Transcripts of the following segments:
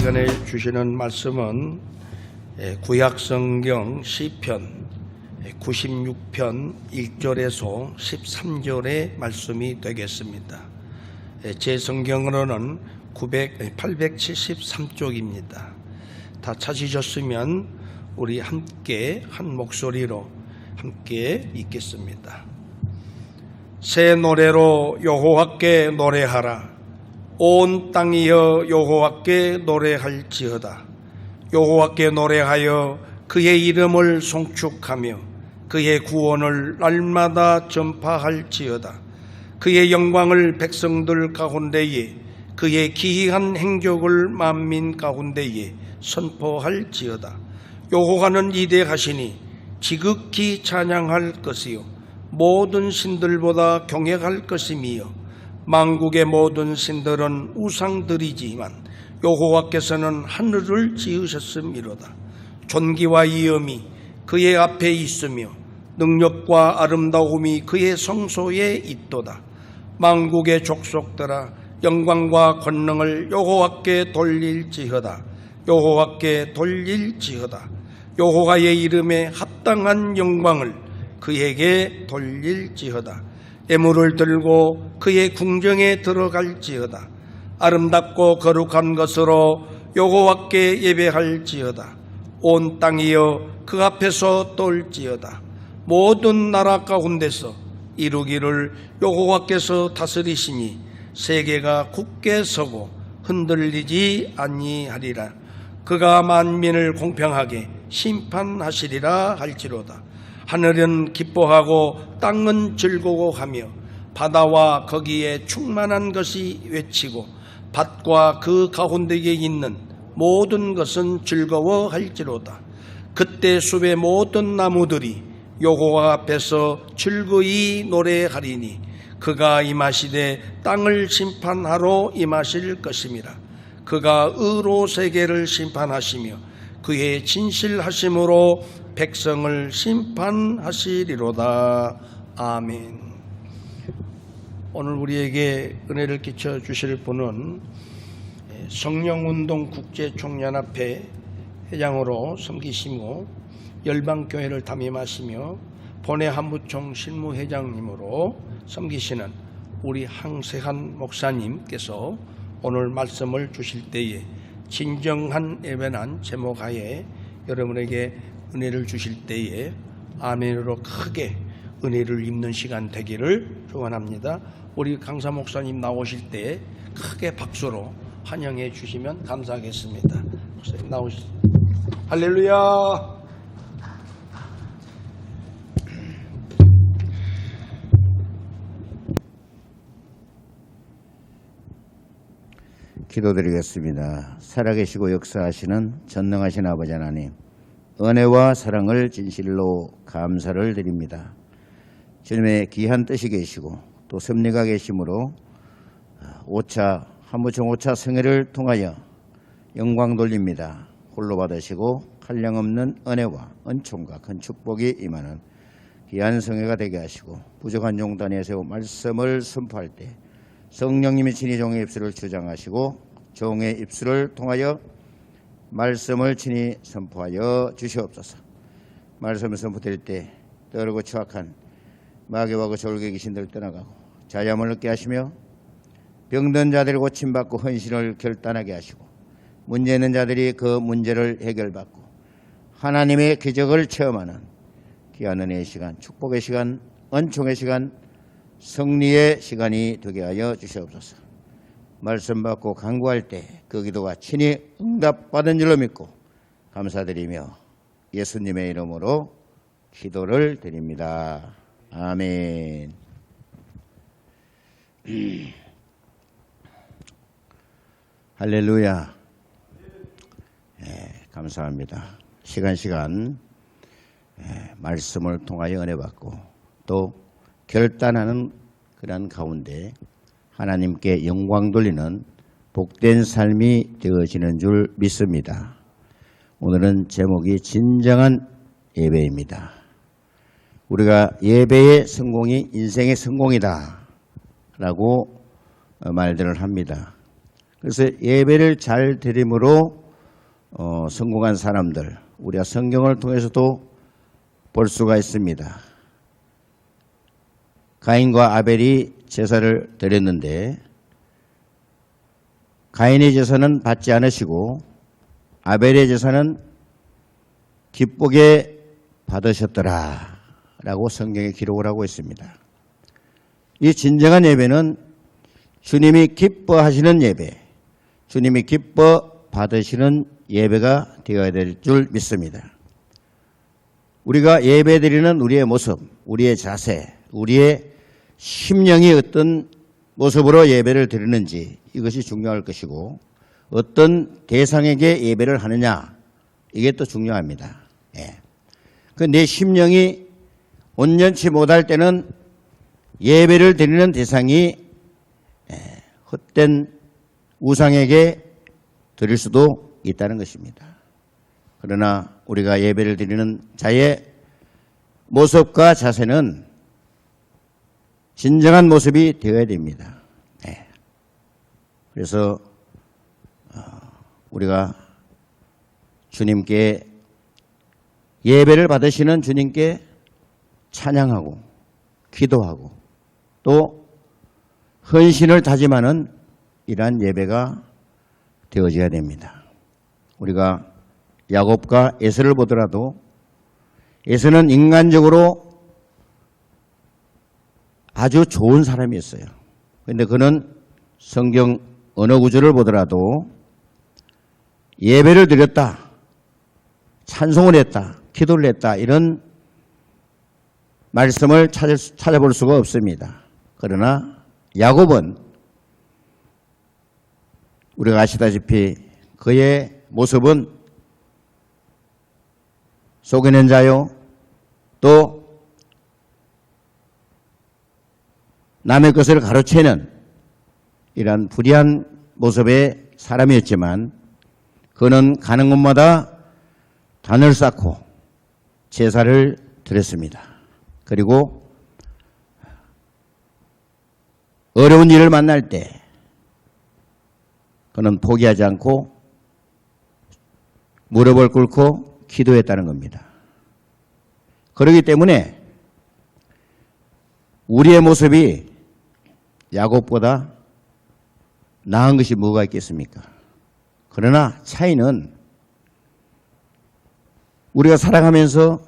시간에 주시는 말씀은 구약성경 시편 96편 1절에서 13절의 말씀이 되겠습니다. 제 성경으로는 873쪽입니다. 다 찾으셨으면 우리 함께 한 목소리로 함께 읽겠습니다. 새 노래로 여호와께 노래하라. 온 땅이여 여호와께 노래할지어다. 여호와께 노래하여 그의 이름을 송축하며 그의 구원을 날마다 전파할지어다. 그의 영광을 백성들 가운데에 그의 기이한 행적을 만민 가운데에 선포할지어다. 여호와는 위대하시니 지극히 찬양할 것이요 모든 신들보다 경외할 것이며 만국의 모든 신들은 우상들이지만 여호와께서는 하늘을 지으셨음이로다. 존귀와 위엄이 그의 앞에 있으며 능력과 아름다움이 그의 성소에 있도다. 만국의 족속들아 영광과 권능을 여호와께 돌릴지어다. 여호와께 돌릴지어다. 여호와의 이름에 합당한 영광을 그에게 돌릴지어다. 예물을 들고 그의 궁정에 들어갈지어다. 아름답고 거룩한 것으로 여호와께 예배할지어다. 온 땅이여 그 앞에서 떨지어다. 모든 나라 가운데서 이루기를 여호와께서 다스리시니 세계가 굳게 서고 흔들리지 아니하리라. 그가 만민을 공평하게 심판하시리라 할지로다. 하늘은 기뻐하고 땅은 즐거워하며 바다와 거기에 충만한 것이 외치고 밭과 그 가운데에 있는 모든 것은 즐거워할지로다. 그때 숲의 모든 나무들이 여호와 앞에서 즐거이 노래하리니 그가 임하시되 땅을 심판하러 임하실 것임이라. 그가 의로 세계를 심판하시며 그의 진실하심으로 백성을 심판하시리로다. 아멘. 오늘 우리에게 은혜를 끼쳐 주실 분은 성령운동 국제총연합회 회장으로 섬기시고 열방교회를 담임하시며 본회 한무총 실무회장님으로 섬기시는 우리 항세한 목사님께서 오늘 말씀을 주실 때에 진정한 예배란 제목하에 여러분에게 은혜를 주실 때에 아멘으로 크게 은혜를 입는 시간 되기를 축원합니다. 우리 강사 목사님 나오실 때 크게 박수로 환영해 주시면 감사하겠습니다. 목사님 나오시죠. 할렐루야. 기도드리겠습니다. 살아계시고 역사하시는 전능하신 아버지 하나님, 은혜와 사랑을 진실로 감사를 드립니다. 주님의 귀한 뜻이 계시고 또 섭리가 계심으로 5차 한무총 5차 성회를 통하여 영광 돌립니다. 홀로 받으시고 한량없는 은혜와 은총과 큰 축복이 임하는 귀한 성회가 되게 하시고 부족한 용단에 세워 말씀을 선포할 때 성령님이 친히 종의 입술을 주장하시고 종의 입술을 통하여 말씀을 친히 선포하여 주시옵소서. 말씀을 선포될 때 떨고 추악한 마귀와 그 졸개 귀신들 떠나가고 자염을 얻게 하시며 병든 자들이 고침받고 헌신을 결단하게 하시고 문제 있는 자들이 그 문제를 해결받고 하나님의 기적을 체험하는 귀한 은혜의 시간, 축복의 시간, 은총의 시간, 승리의 시간이 되게 하여 주시옵소서. 말씀 받고 간구할 때 그 기도가 친히 응답받은 줄로 믿고 감사드리며 예수님의 이름으로 기도를 드립니다. 아멘. 할렐루야. 감사합니다. 시간 말씀을 통하여 은혜 받고 또 결단하는 그런 가운데 하나님께 영광 돌리는 복된 삶이 되어지는 줄 믿습니다. 오늘은 제목이 진정한 예배입니다. 우리가 예배의 성공이 인생의 성공이다 라고 말들을 합니다. 그래서 예배를 잘 드림으로 성공한 사람들, 우리가 성경을 통해서도 볼 수가 있습니다. 가인과 아벨이 제사를 드렸는데 가인의 제사는 받지 않으시고 아벨의 제사는 기쁘게 받으셨더라 라고 성경에 기록을 하고 있습니다. 이 진정한 예배는 주님이 기뻐하시는 예배, 주님이 기뻐 받으시는 예배가 되어야 될 줄 믿습니다. 우리가 예배드리는 우리의 모습, 우리의 자세, 우리의 심령이 어떤 모습으로 예배를 드리는지 이것이 중요할 것이고 어떤 대상에게 예배를 하느냐 이게 또 중요합니다. 예. 내 심령이 온전치 못할 때는 예배를 드리는 대상이 헛된 우상에게 드릴 수도 있다는 것입니다. 그러나 우리가 예배를 드리는 자의 모습과 자세는 진정한 모습이 되어야 됩니다. 그래서 우리가 주님께 예배를 받으시는 주님께 찬양하고 기도하고 또 헌신을 다짐하는 이러한 예배가 되어져야 됩니다. 우리가 야곱과 에서를 보더라도 에서는 인간적으로 아주 좋은 사람이었어요. 그런데 그는 성경 어느 구절을 보더라도 예배를 드렸다, 찬송을 했다, 기도를 했다 이런 말씀을 찾아볼 수가 없습니다. 그러나 야곱은 우리가 아시다시피 그의 모습은 속이는 자요, 또 남의 것을 가로채는 이러한 불의한 모습의 사람이었지만 그는 가는 곳마다 단을 쌓고 제사를 드렸습니다. 그리고 어려운 일을 만날 때 그는 포기하지 않고 무릎을 꿇고 기도했다는 겁니다. 그렇기 때문에 우리의 모습이 야곱보다 나은 것이 뭐가 있겠습니까? 그러나 차이는 우리가 살아가면서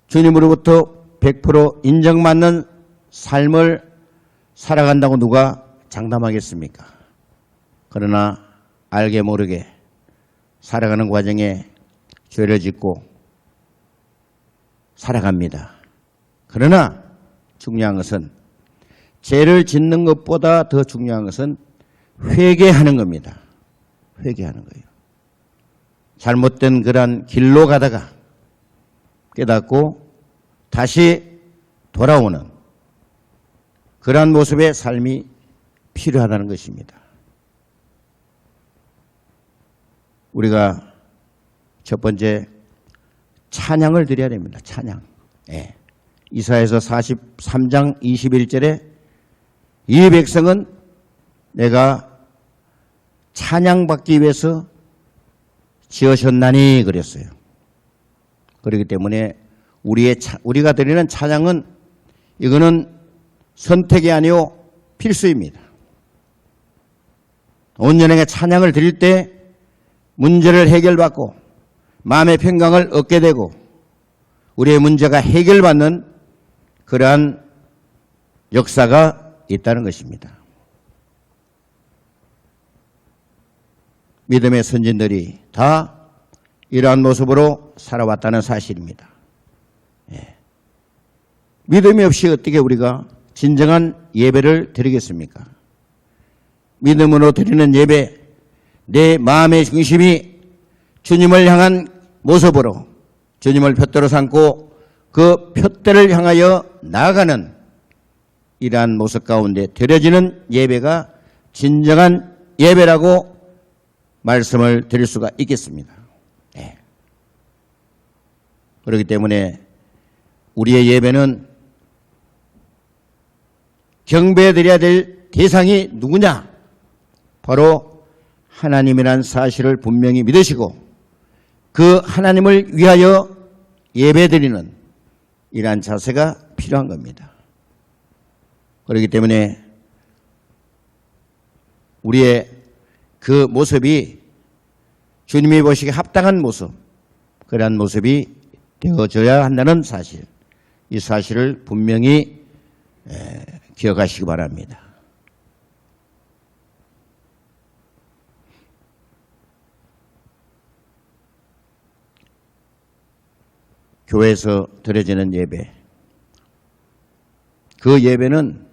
주님으로부터 100% 인정받는 삶을 살아간다고 누가 장담하겠습니까? 그러나 알게 모르게 살아가는 과정에 죄를 짓고 살아갑니다. 그러나 중요한 것은 죄를 짓는 것보다 더 중요한 것은 회개하는 겁니다. 회개하는 거예요. 잘못된 그러한 길로 가다가 깨닫고 다시 돌아오는 그러한 모습의 삶이 필요하다는 것입니다. 우리가 첫 번째 찬양을 드려야 됩니다. 찬양. 예. 이사야서 43장 21절에 이 백성은 내가 찬양받기 위해서 지으셨나니 그랬어요. 그렇기 때문에 우리가 드리는 찬양은 이거는 선택이 아니요 필수입니다. 온전하게 찬양을 드릴 때 문제를 해결받고 마음의 평강을 얻게 되고 우리의 문제가 해결받는 그러한 역사가 있다는 것입니다. 믿음의 선진들이 다 이러한 모습으로 살아왔다는 사실입니다. 예. 믿음이 없이 어떻게 우리가 진정한 예배를 드리겠습니까? 믿음으로 드리는 예배, 내 마음의 중심이 주님을 향한 모습으로 주님을 푯대로 삼고 그 푯대를 향하여 나아가는 이러한 모습 가운데 드려지는 예배가 진정한 예배라고 말씀을 드릴 수가 있겠습니다. 네. 그렇기 때문에 우리의 예배는 경배드려야 될 대상이 누구냐? 바로 하나님이란 사실을 분명히 믿으시고 그 하나님을 위하여 예배드리는 이러한 자세가 필요한 겁니다. 그렇기 때문에 우리의 그 모습이 주님이 보시기에 합당한 모습, 그러한 모습이 되어져야 한다는 사실, 이 사실을 분명히 기억하시기 바랍니다. 교회에서 드려지는 예배, 그 예배는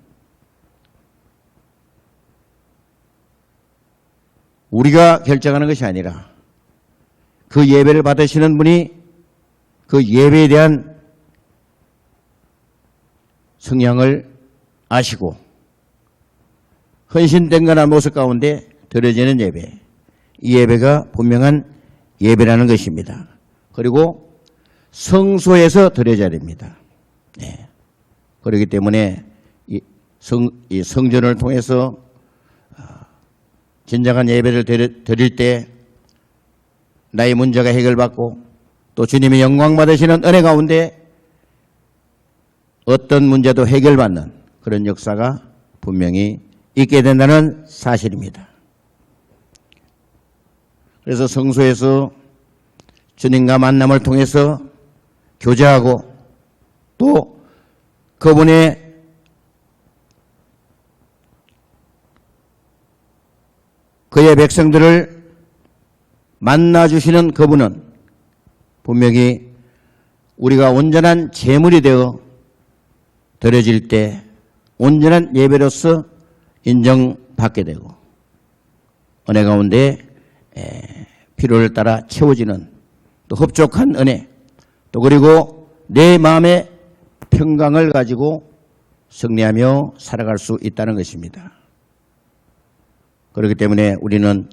우리가 결정하는 것이 아니라 그 예배를 받으시는 분이 그 예배에 대한 성향을 아시고 헌신된 모습 가운데 드려지는 예배, 이 예배가 분명한 예배라는 것입니다. 그리고 성소에서 드려져야 됩니다. 네. 그렇기 때문에 이 성전을 통해서 진정한 예배를 드릴 때 나의 문제가 해결받고 또 주님의 영광 받으시는 은혜 가운데 어떤 문제도 해결받는 그런 역사가 분명히 있게 된다는 사실입니다. 그래서 성소에서 주님과 만남을 통해서 교제하고 또 그분의 그의 백성들을 만나주시는 그분은 분명히 우리가 온전한 제물이 되어 드려질 때 온전한 예배로서 인정받게 되고 은혜 가운데 필요를 따라 채워지는 또 흡족한 은혜, 또 그리고 내 마음의 평강을 가지고 승리하며 살아갈 수 있다는 것입니다. 그렇기 때문에 우리는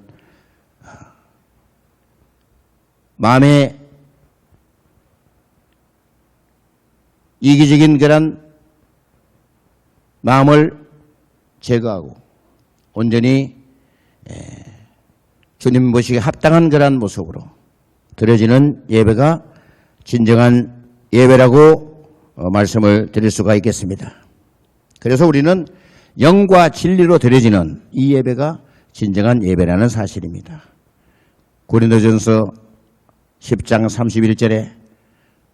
마음의 이기적인 그런 마음을 제거하고 온전히 주님 보시기에 합당한 그런 모습으로 드려지는 예배가 진정한 예배라고 말씀을 드릴 수가 있겠습니다. 그래서 우리는 영과 진리로 드려지는 이 예배가 진정한 예배라는 사실입니다. 고린도전서 10장 31절에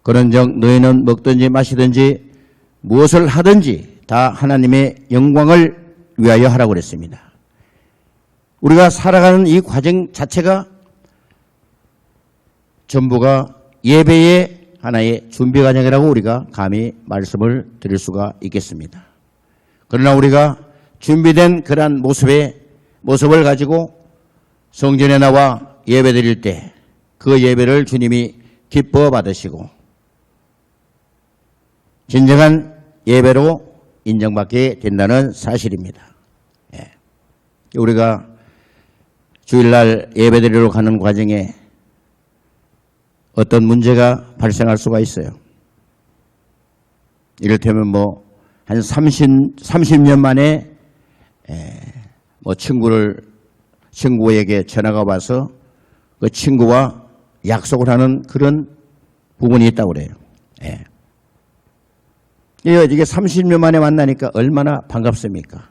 그런즉 너희는 먹든지 마시든지 무엇을 하든지 다 하나님의 영광을 위하여 하라고 그랬습니다. 우리가 살아가는 이 과정 자체가 전부가 예배의 하나의 준비 과정이라고 우리가 감히 말씀을 드릴 수가 있겠습니다. 그러나 우리가 준비된 그러한 모습을 가지고 성전에 나와 예배 드릴 때 그 예배를 주님이 기뻐 받으시고 진정한 예배로 인정받게 된다는 사실입니다. 우리가 주일날 예배 드리러 가는 과정에 어떤 문제가 발생할 수가 있어요. 이를테면 한 30년 만에 친구에게 전화가 와서 그 친구와 약속을 하는 그런 부분이 있다고 그래요. 이게 30년 만에 만나니까 얼마나 반갑습니까?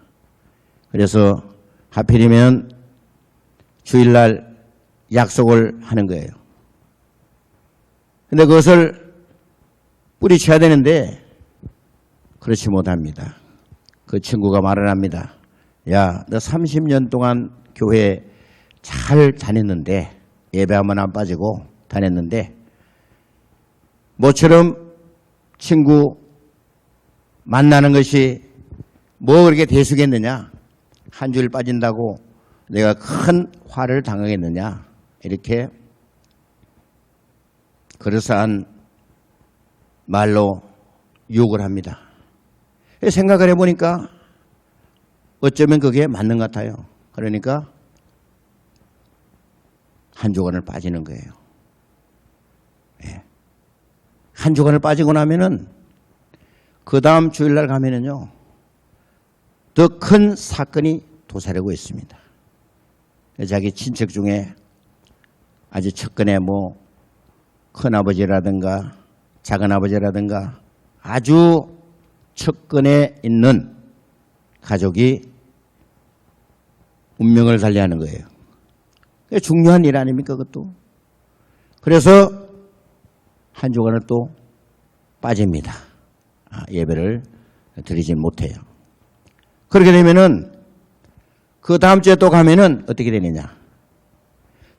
그래서 하필이면 주일날 약속을 하는 거예요. 근데 그것을 뿌리쳐야 되는데 그렇지 못합니다. 그 친구가 말을 합니다. 야, 너 30년 동안 교회 잘 다녔는데 예배 한번 안 빠지고 다녔는데 모처럼 친구 만나는 것이 뭐 그렇게 대수겠느냐? 한 주일 빠진다고 내가 큰 화를 당하겠느냐? 이렇게 그럴싸한 말로 욕을 합니다. 생각을 해보니까 어쩌면 그게 맞는 것 같아요. 그러니까 한 주간을 빠지는 거예요. 한 주간을 빠지고 나면은 그 다음 주일날 가면은요, 더 큰 사건이 도사리고 있습니다. 자기 친척 중에 아주 측근의 뭐 큰아버지라든가 작은아버지라든가 아주 측근에 있는 가족이 운명을 달리하는 거예요. 그게 중요한 일 아닙니까, 그것도? 그래서 한 주간을 또 빠집니다. 예배를 드리지 못해요. 그렇게 되면은 그 다음 주에 또 가면은 어떻게 되느냐?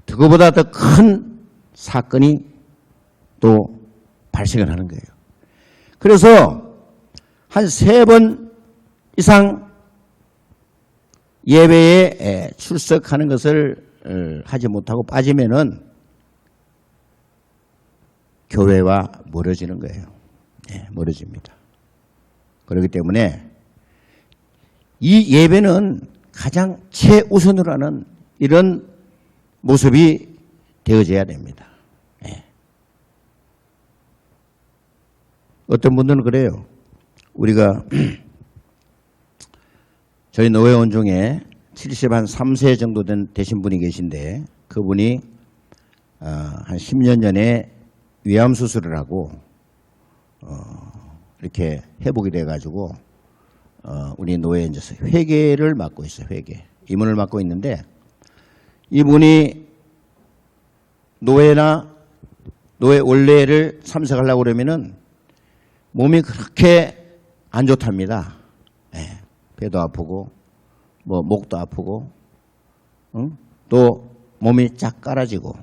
그거보다 더 큰 사건이 또 발생을 하는 거예요. 그래서 한 3번 이상 예배에 출석하는 것을 하지 못하고 빠지면은 교회와 멀어지는 거예요. 네, 멀어집니다. 그렇기 때문에 이 예배는 가장 최우선으로 하는 이런 모습이 되어져야 됩니다. 네. 어떤 분들은 그래요. 우리가 저희 노회원 중에 73세 정도 되신 분이 계신데 그분이 한 10년 전에 위암 수술을 하고 이렇게 회복이 돼가지고 우리 노회에 이제 회계를 맡고 있어요. 회계 임원을 맡고 있는데 이분이 노회 원래를 참석하려고 그러면은 몸이 그렇게 안 좋답니다. 네. 배도 아프고 뭐 목도 아프고 또 몸이 쫙 깔아지고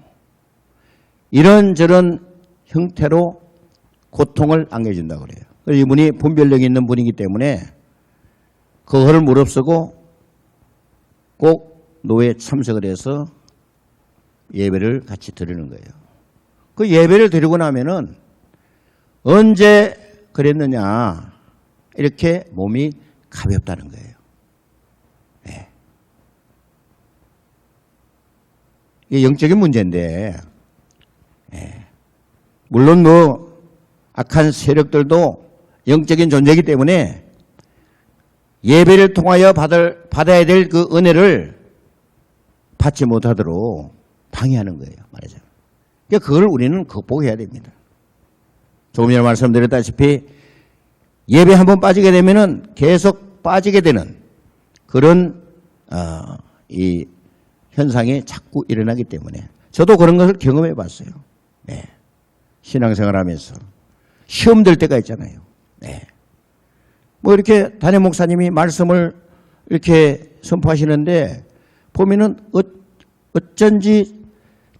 이런저런 형태로 고통을 안겨준다고 그래요. 그래서 이분이 분별력이 있는 분이기 때문에 그거를 무릅쓰고 꼭 노회에 참석을 해서 예배를 같이 드리는 거예요. 그 예배를 드리고 나면은 언제 그랬느냐 이렇게 몸이 가볍다는 거예요. 네. 이게 영적인 문제인데 네. 물론 뭐 악한 세력들도 영적인 존재이기 때문에 예배를 통하여 받아야 될 그 은혜를 받지 못하도록 방해하는 거예요. 말하자면. 그러니까 그걸 우리는 극복해야 됩니다. 조금 전에 말씀드렸다시피 예배 한번 빠지게 되면은 계속 빠지게 되는 그런 이 현상이 자꾸 일어나기 때문에 저도 그런 것을 경험해 봤어요. 네. 신앙생활하면서 시험 될 때가 있잖아요. 네. 뭐 이렇게 담임 목사님이 말씀을 이렇게 선포하시는데 보면은 어쩐지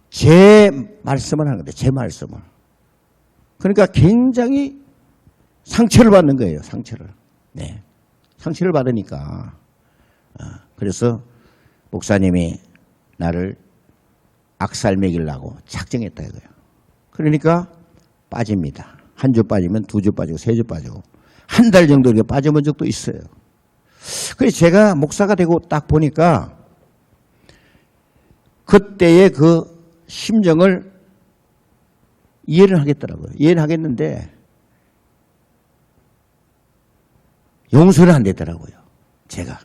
제 말씀을 하는 건데 제 말씀을 그러니까 굉장히 상처를 받는 거예요. 상처를. 네. 상처를 받으니까 그래서 목사님이 나를 악살 먹이려고 작정했다 이거예요. 그러니까 빠집니다. 한 주 빠지면 2주 빠지고 3주 빠지고 한 달 정도 이렇게 빠져본 적도 있어요. 그래서 제가 목사가 되고 딱 보니까 그때의 그 심정을 이해를 하겠더라고요. 이해를 하겠는데 용서는 안 되더라고요. 제가.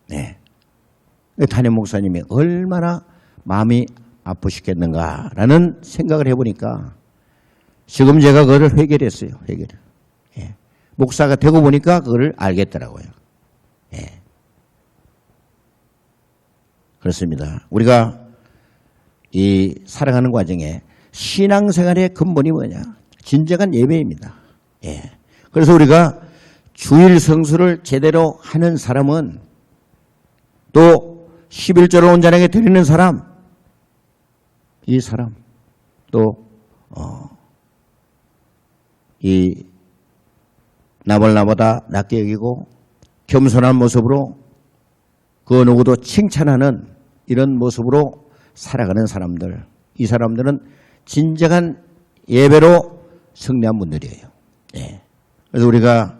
네. 담임 목사님이 얼마나 마음이 아프시겠는가라는 생각을 해보니까 지금 제가 그거를 해결했어요. 해결을. 예. 목사가 되고 보니까 그거를 알겠더라고요. 예. 그렇습니다. 우리가 이 살아가는 과정에 신앙생활의 근본이 뭐냐? 진정한 예배입니다. 예. 그래서 우리가 주일 성수를 제대로 하는 사람은 또 11조를 온전하게 드리는 사람, 이 사람 또 이 남을 나보다 낮게 여기고 겸손한 모습으로 그 누구도 칭찬하는 이런 모습으로 살아가는 사람들, 이 사람들은 진정한 예배로 승리한 분들이에요. 예. 그래서 우리가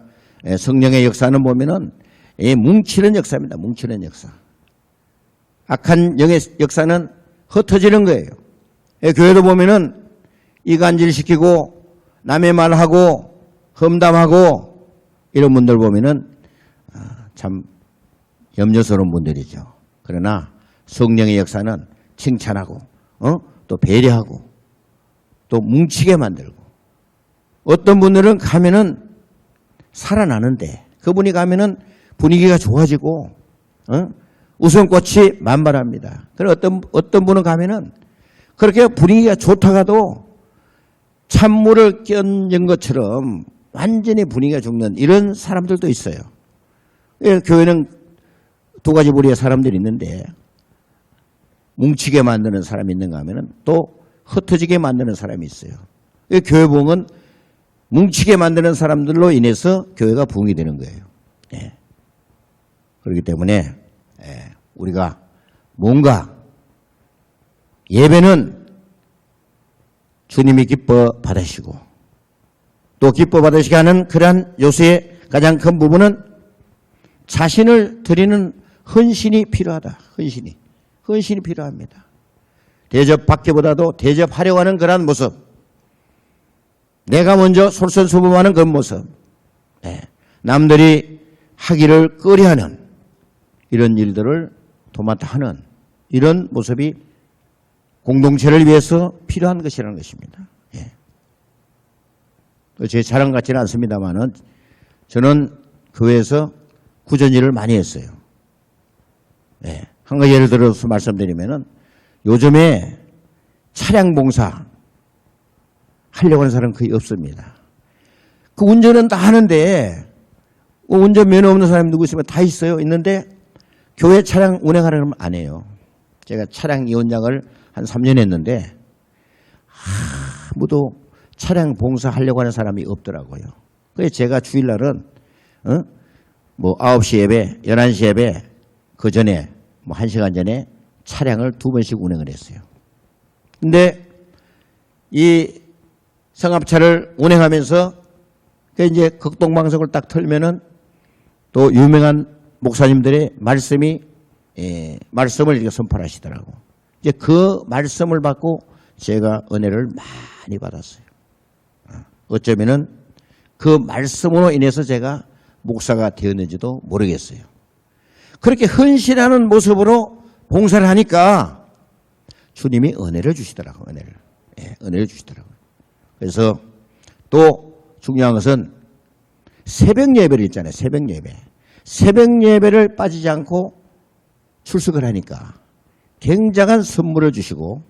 성령의 역사는 보면은 뭉치는 역사입니다. 뭉치는 역사. 악한 영의 역사는 흩어지는 거예요. 교회도 보면은 이간질시키고 남의 말하고 험담하고 이런 분들 보면은 참 염려스러운 분들이죠. 그러나 성령의 역사는 칭찬하고 또 배려하고 또 뭉치게 만들고, 어떤 분들은 가면은 살아나는데 그분이 가면은 분위기가 좋아지고 웃음꽃이 만발합니다. 그리고 어떤 분은 가면은 그렇게 분위기가 좋다가도 찬물을 끼얹은 것처럼 완전히 분위기가 죽는 이런 사람들도 있어요. 교회는 두 가지 부류의 사람들이 있는데, 뭉치게 만드는 사람이 있는가 하면은 또 흩어지게 만드는 사람이 있어요. 교회 부흥은 뭉치게 만드는 사람들로 인해서 교회가 부흥이 되는 거예요. 예. 그렇기 때문에 우리가 뭔가 예배는 주님이 기뻐 받으시고 또 기뻐 받으시게 하는 그러한 요소의 가장 큰 부분은 자신을 드리는 헌신이 필요하다. 헌신이 필요합니다. 대접받기보다도 대접하려고 하는 그러한 모습, 내가 먼저 솔선수범하는 그런 모습, 남들이 하기를 꺼려하는 이런 일들을 도맡아 하는 이런 모습이 공동체를 위해서 필요한 것이라는 것입니다. 제 자랑 같지는 않습니다만은 저는 교회에서 구전 일을 많이 했어요. 한 가지 예를 들어서 말씀드리면은 요즘에 차량 봉사 하려고 하는 사람은 거의 없습니다. 그 운전은 다 하는데 운전 면허 없는 사람이 누구 있으면 다 있어요. 있는데 교회 차량 운행하려면 안 해요. 제가 차량 위원장을 한 3년 했는데 아무도 차량 봉사하려고 하는 사람이 없더라고요. 그래서 제가 주일날은 9시 예배, 11시 예배 그 전에 1시간 전에 차량을 2번씩 운행을 했어요. 근데 이 성합차를 운행하면서 이제 극동방송을 딱 틀면은 또 유명한 목사님들의 말씀을 이렇게 선포하시더라고. 이제 그 말씀을 받고 제가 은혜를 많이 받았어요. 어쩌면은 그 말씀으로 인해서 제가 목사가 되었는지도 모르겠어요. 그렇게 헌신하는 모습으로 봉사를 하니까 주님이 은혜를 주시더라고요. 은혜를 주시더라고요. 그래서 또 중요한 것은 새벽 예배를 있잖아요. 새벽 예배. 새벽 예배를 빠지지 않고 출석을 하니까 굉장한 선물을 주시고,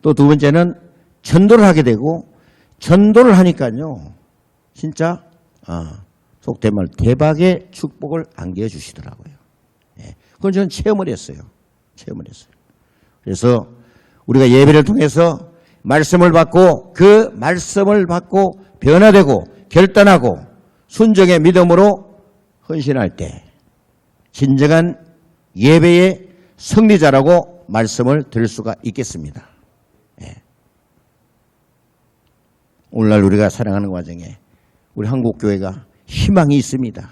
또 두 번째는 전도를 하게 되고, 전도를 하니까요 진짜 속된 말 대박의 축복을 안겨주시더라고요. 그건 저는 체험을 했어요. 그래서 우리가 예배를 통해서 말씀을 받고 그 말씀을 받고 변화되고 결단하고 순종의 믿음으로 헌신할 때 진정한 예배의 승리자라고 말씀을 드릴 수가 있겠습니다. 오늘날 우리가 살아가는 과정에 우리 한국교회가 희망이 있습니다.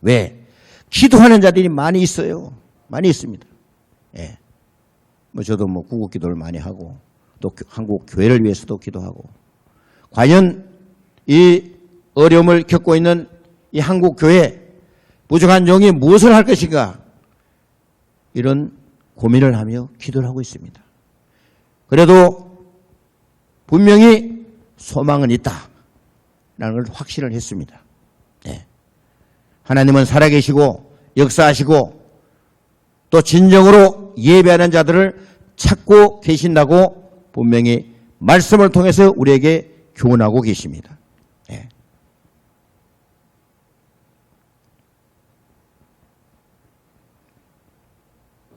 왜? 기도하는 자들이 많이 있어요. 많이 있습니다. 저도 구국기도를 많이 하고 또 한국교회를 위해서도 기도하고, 과연 이 어려움을 겪고 있는 이 한국교회 부족한 종이 무엇을 할 것인가, 이런 고민을 하며 기도를 하고 있습니다. 그래도 분명히 소망은 있다라는 걸 확신을 했습니다. 하나님은 살아계시고 역사하시고 또 진정으로 예배하는 자들을 찾고 계신다고 분명히 말씀을 통해서 우리에게 교훈하고 계십니다.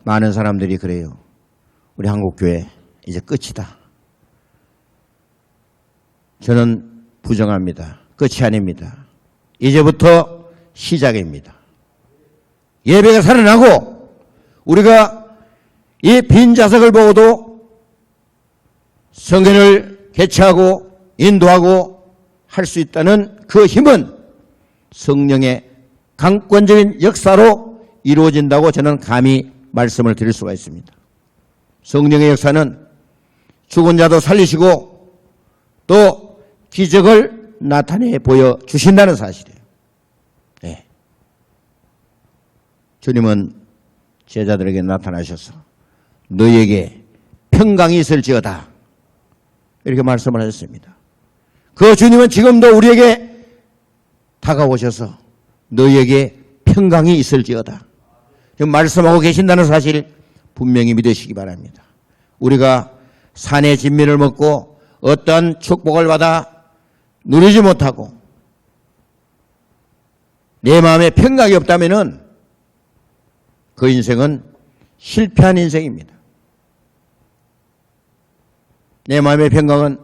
많은 사람들이 그래요. 우리 한국교회 이제 끝이다. 저는 부정합니다. 끝이 아닙니다. 이제부터 시작입니다. 예배가 살아나고 우리가 이 빈 좌석을 보고도 성전을 개최하고 인도하고 할 수 있다는 그 힘은 성령의 강권적인 역사로 이루어진다고 저는 감히 말씀을 드릴 수가 있습니다. 성령의 역사는 죽은 자도 살리시고 또 기적을 나타내 보여주신다는 사실이에요. 주님은 제자들에게 나타나셔서 너희에게 평강이 있을지어다 이렇게 말씀을 하셨습니다. 그 주님은 지금도 우리에게 다가오셔서 너희에게 평강이 있을지어다 지금 말씀하고 계신다는 사실 분명히 믿으시기 바랍니다. 우리가 산의 진미를 먹고 어떠한 축복을 받아 누리지 못하고 내 마음에 평강이 없다면은 그 인생은 실패한 인생입니다. 내 마음의 평강은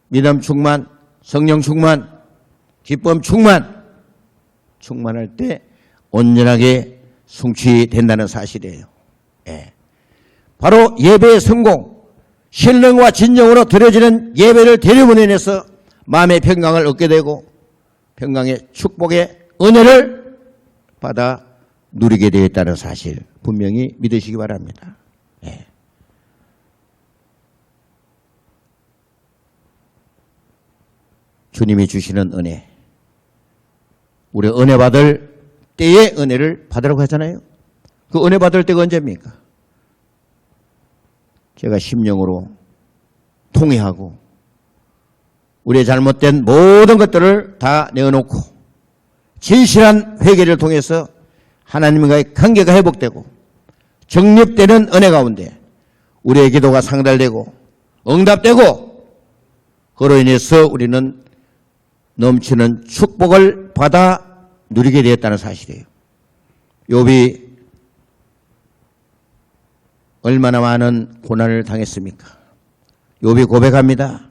믿음 충만, 성령 충만, 기쁨 충만할 때 온전하게 성취된다는 사실이에요. 예. 바로 예배의 성공, 신령과 진정으로 드려지는 예배를 드림으로 인해서 마음의 평강을 얻게 되고 평강의 축복의 은혜를 받아 누리게 되었다는 사실 분명히 믿으시기 바랍니다. 예. 주님이 주시는 은혜, 우리 은혜 받을 때의 은혜를 받으라고 하잖아요. 그 은혜 받을 때가 언제입니까? 제가 심령으로 통회하고 우리의 잘못된 모든 것들을 다 내어놓고 진실한 회개를 통해서 하나님과의 관계가 회복되고 정립되는 은혜 가운데 우리의 기도가 상달되고 응답되고 그로 인해서 우리는 넘치는 축복을 받아 누리게 되었다는 사실이에요. 욥이 얼마나 많은 고난을 당했습니까? 욥이 고백합니다.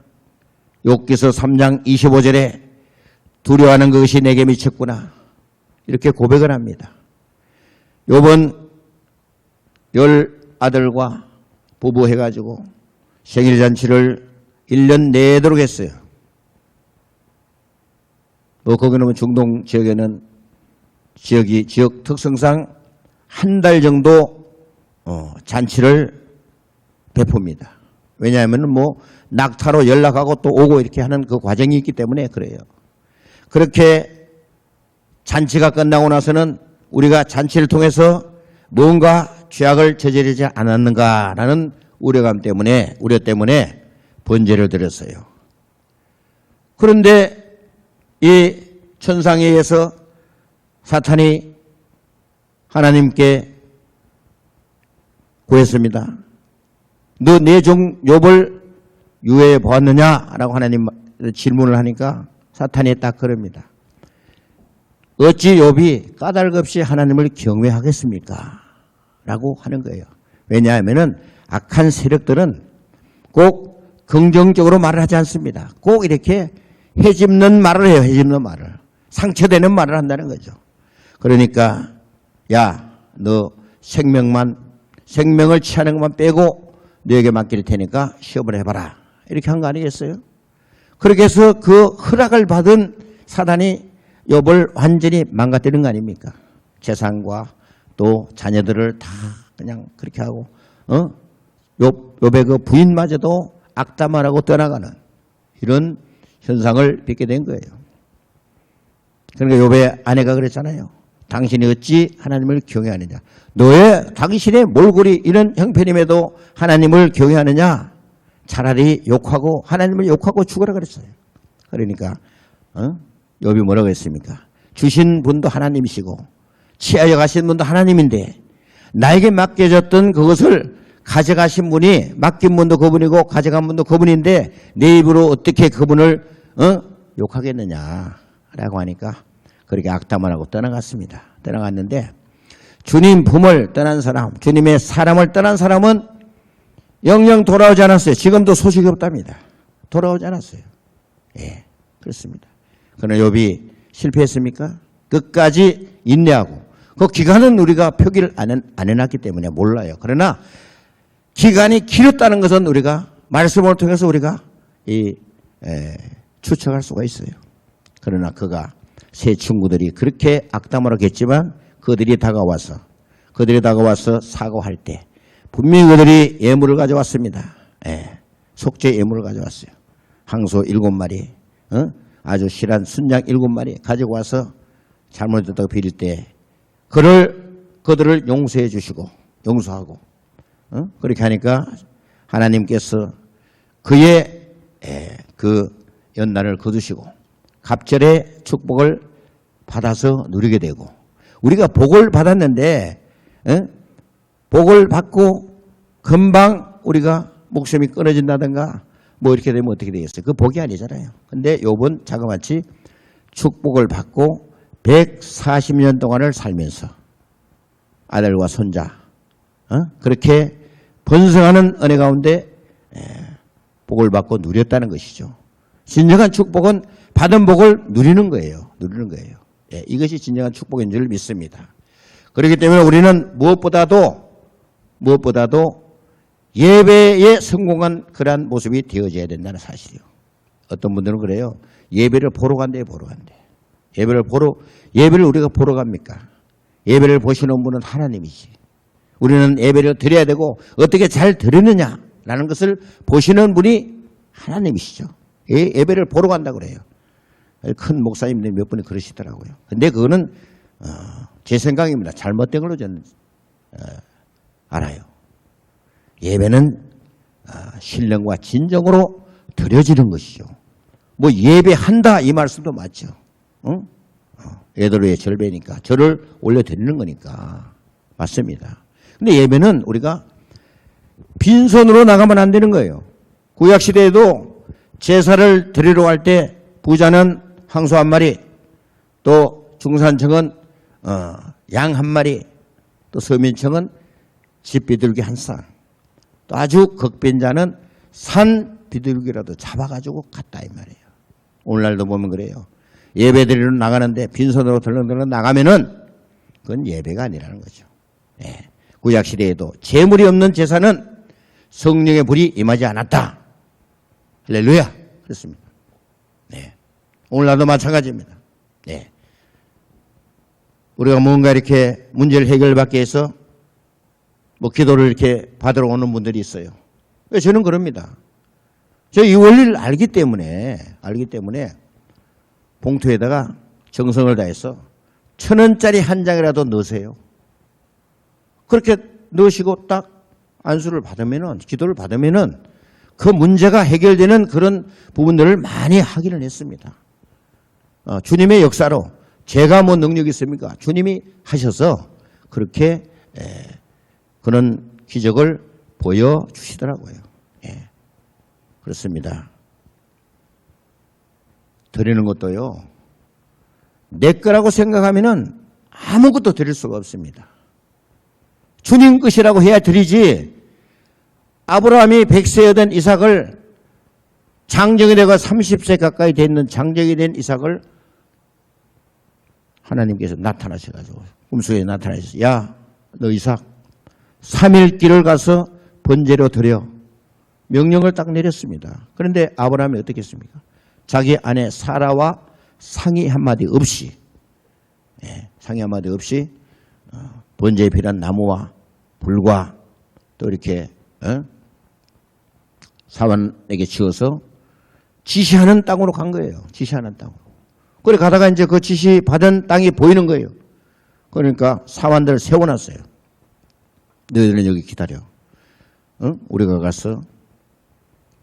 욥기서 3장 25절에 두려워하는 것이 내게 미쳤구나 이렇게 고백을 합니다. 욥은 10아들과 부부해가지고 생일잔치를 1년 내도록 했어요. 거기는 중동 지역에는 지역 특성상 한 달 정도 잔치를 베풉니다. 왜냐하면 낙타로 연락하고 또 오고 이렇게 하는 그 과정이 있기 때문에 그래요. 그렇게 잔치가 끝나고 나서는 우리가 잔치를 통해서 뭔가 죄악을 저지르지 않았는가라는 우려 때문에 번제를 드렸어요. 그런데 이 천상에 의해서 사탄이 하나님께 구했습니다. 너 내 종 욥을 유해해 보았느냐라고 하나님 질문을 하니까 사탄이 딱 그럽니다. 어찌 욥이 까닭 없이 하나님을 경외하겠습니까? 라고 하는 거예요. 왜냐하면 악한 세력들은 꼭 긍정적으로 말을 하지 않습니다. 꼭 이렇게 해집는 말을 해요. 해집는 말을. 상처되는 말을 한다는 거죠. 그러니까 야, 너 생명을 취하는 것만 빼고 너에게 맡길 테니까 시험을 해봐라. 이렇게 한 거 아니겠어요? 그렇게 해서 그 허락을 받은 사단이 욥을 완전히 망가뜨리는 거 아닙니까? 재산과 또 자녀들을 다 그냥 그렇게 하고 욥의 그 부인마저도 악담하라고 떠나가는 이런 현상을 빚게 된 거예요. 그러니까 욥의 아내가 그랬잖아요. 당신이 어찌 하나님을 경외하느냐. 당신의 몰골이 이런 형편임에도 하나님을 경외하느냐. 차라리 욕하고 하나님을 욕하고 죽으라 그랬어요. 그러니까 욥이 뭐라고 했습니까? 주신 분도 하나님이시고 취하여 가신 분도 하나님인데 나에게 맡겨졌던 그것을 가져가신 분이 맡긴 분도 그분이고 가져간 분도 그분인데 내 입으로 어떻게 그분을 욕하겠느냐라고 하니까 그렇게 악담을 하고 떠나갔습니다. 떠나갔는데 주님 품을 떠난 사람, 주님의 사람을 떠난 사람은 영영 돌아오지 않았어요. 지금도 소식이 없답니다. 돌아오지 않았어요. 예, 그렇습니다. 그러나 욥이 실패했습니까? 끝까지 인내하고 그 기간은 우리가 표기를 안 해놨기 때문에 몰라요. 그러나 기간이 길었다는 것은 우리가 말씀을 통해서 우리가 추측할 수가 있어요. 그러나 그가 세 친구들이 그렇게 악담을 하겠지만 그들이 다가와서 사과할 때 분명히 그들이 예물을 가져왔습니다. 속죄 예물을 가져왔어요. 항소 7마리, 아주 실한 순양 7마리 가지고 와서 잘못했다고 빌릴 때 그들을 용서해 주시고 용서하고 그렇게 하니까 하나님께서 그의 그 연단을 거두시고 갑절의 축복을 받아서 누리게 되고 우리가 복을 받았는데 복을 받고 금방 우리가 목숨이 끊어진다든가 뭐 이렇게 되면 어떻게 되겠어요? 그 복이 아니잖아요. 근데 욥은 자그마치 축복을 받고 140년 동안을 살면서 아들과 손자 그렇게 번성하는 은혜 가운데 복을 받고 누렸다는 것이죠. 진정한 축복은 받은 복을 누리는 거예요. 누리는 거예요. 이것이 진정한 축복인 줄 믿습니다. 그렇기 때문에 우리는 무엇보다도 예배에 성공한 그러한 모습이 되어져야 된다는 사실이요. 어떤 분들은 그래요. 예배를 보러 간대요. 보러 간대. 예배를 우리가 보러 갑니까? 예배를 보시는 분은 하나님이지. 우리는 예배를 드려야 되고 어떻게 잘 드리느냐라는 것을 보시는 분이 하나님이시죠. 예배를 보러 간다고 그래요. 큰 목사님들 몇 분이 그러시더라고요. 근데 그거는 제 생각입니다. 잘못된 걸로 저는 알아요. 예배는 신령과 진정으로 드려지는 것이죠. 뭐 예배한다 이 말씀도 맞죠. 예도로의 절배니까 절을 올려드리는 거니까 맞습니다. 근데 예배는 우리가 빈손으로 나가면 안 되는 거예요. 구약시대에도 제사를 드리러 갈 때 부자는 황소 한 마리, 또 중산층은 양 한 마리, 또 서민층은 집 비둘기 한 쌍, 또 아주 극빈자는 산 비둘기라도 잡아가지고 갔다 이 말이에요. 오늘날도 보면 그래요. 예배 드리러 나가는데 빈손으로 덜렁덜렁 나가면은 그건 예배가 아니라는 거죠. 구약시대에도 재물이 없는 제사는 성령의 불이 임하지 않았다. 할렐루야. 그렇습니다. 오늘날도 마찬가지입니다. 우리가 뭔가 이렇게 문제를 해결받기 위해서 뭐 기도를 이렇게 받으러 오는 분들이 있어요. 저는 그럽니다. 저 이 원리를 알기 때문에 봉투에다가 정성을 다해서 1,000원짜리 한 장이라도 넣으세요. 그렇게 넣으시고 딱 안수를 받으면은, 기도를 받으면은 그 문제가 해결되는 그런 부분들을 많이 하기는 했습니다. 주님의 역사로 제가 뭐 능력이 있습니까? 주님이 하셔서 그렇게 그런 기적을 보여주시더라고요. 그렇습니다. 드리는 것도요, 내 거라고 생각하면은 아무것도 드릴 수가 없습니다. 주님 것이라고 해야 드리지. 아브라함이 100세에 된 이삭을 장정이 되고 30세 가까이 됐는 장정이 된 이삭을 하나님께서 나타나셔가지고 꿈속에 나타나셔서 야, 너 이삭 3일 길을 가서 번제로 드려 명령을 딱 내렸습니다. 그런데 아브라함이 어떻게 했습니까? 자기 아내 사라와 상의 한마디 없이 번제에 필요한 나무와 불과 또 이렇게 사원에게 지어서 지시하는 땅으로 간 거예요. 지시하는 땅으로. 그래 가다가 이제 그 지시 받은 땅이 보이는 거예요. 그러니까 사원들을 세워놨어요. 너희들은 여기 기다려. 우리가 가서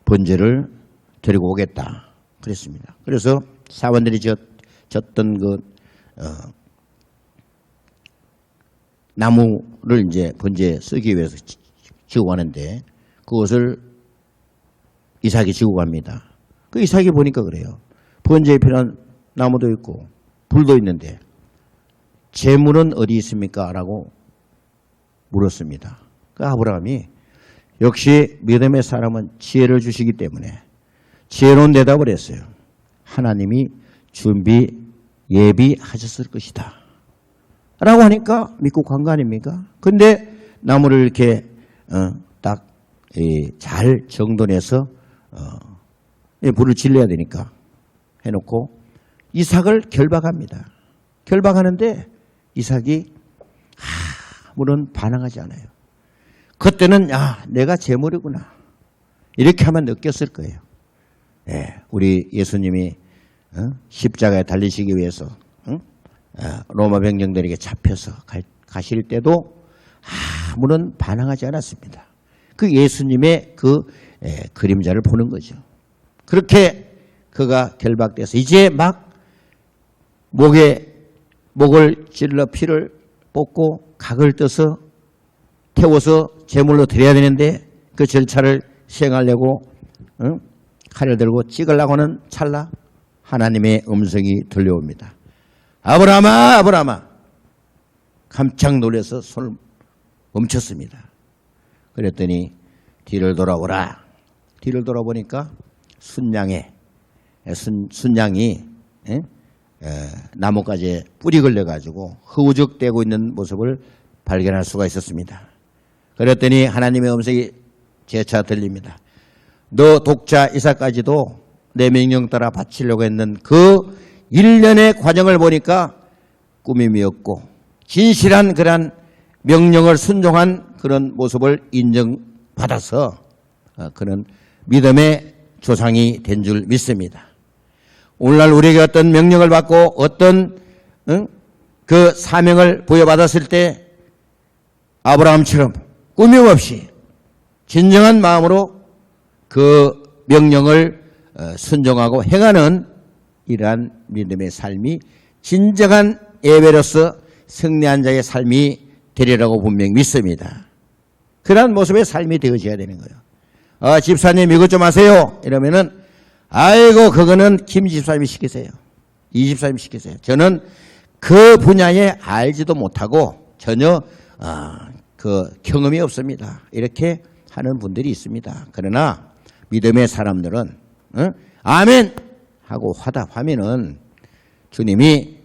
번제를 데리고 오겠다. 그랬습니다. 그래서 사원들이 졌던 그 나무를 이제 번제에 쓰기 위해서 지고 가는데 그것을 이삭이 지고 갑니다. 그 이삭이 보니까 그래요. 번제에 필요한 나무도 있고 불도 있는데 재물은 어디 있습니까? 라고 물었습니다. 그 아브라함이 역시 믿음의 사람은 지혜를 주시기 때문에 지혜로운 대답을 했어요. 하나님이 예비하셨을 것이다. 라고 하니까 믿고 간 거 아닙니까? 근데 나무를 이렇게 딱 잘 정돈해서 불을 질러야 되니까 해놓고 이삭을 결박합니다. 결박하는데 이삭이 아무런 반항하지 않아요. 그때는 내가 제물이구나 이렇게 하면 느꼈을 거예요. 우리 예수님이 십자가에 달리시기 위해서 로마 병정들에게 잡혀서 가실 때도 아무런 반항하지 않았습니다. 그 예수님의 그 그림자를 보는 거죠. 그렇게 그가 결박돼서 이제 막 목을 찔러 피를 뽑고 각을 떠서 태워서 제물로 드려야 되는데 그 절차를 시행하려고 칼을 들고 찍으려고 하는 찰나 하나님의 음성이 들려옵니다. 아브라함아, 아브라함아. 깜짝 놀라서 손을 멈췄습니다. 그랬더니 뒤를 돌아보라. 뒤를 돌아보니까 순양이 나뭇가지에 뿌리 걸려가지고 흐우적대고 있는 모습을 발견할 수가 있었습니다. 그랬더니 하나님의 음성이 재차 들립니다. 너 독자 이삭까지도 내 명령 따라 바치려고 했는 그 1년의 과정을 보니까 꾸밈이었고 진실한 그런 명령을 순종한 그런 모습을 인정받아서 그런 믿음의 조상이 된 줄 믿습니다. 오늘날 우리에게 어떤 명령을 받고 어떤 그 사명을 부여받았을 때 아브라함처럼 꾸밈 없이 진정한 마음으로 그 명령을 순종하고 행하는 이러한 믿음의 삶이 진정한 예배로서 승리한 자의 삶이 되리라고 분명히 믿습니다. 그러한 모습의 삶이 되어져야 되는 거예요. 집사님 이것 좀 하세요. 이러면은 아이고 그거는 김 집사님이 시키세요. 이 집사님이 시키세요. 저는 그 분야에 알지도 못하고 전혀 그 경험이 없습니다. 이렇게 하는 분들이 있습니다. 그러나 믿음의 사람들은 아멘 하고 화답하면은 주님이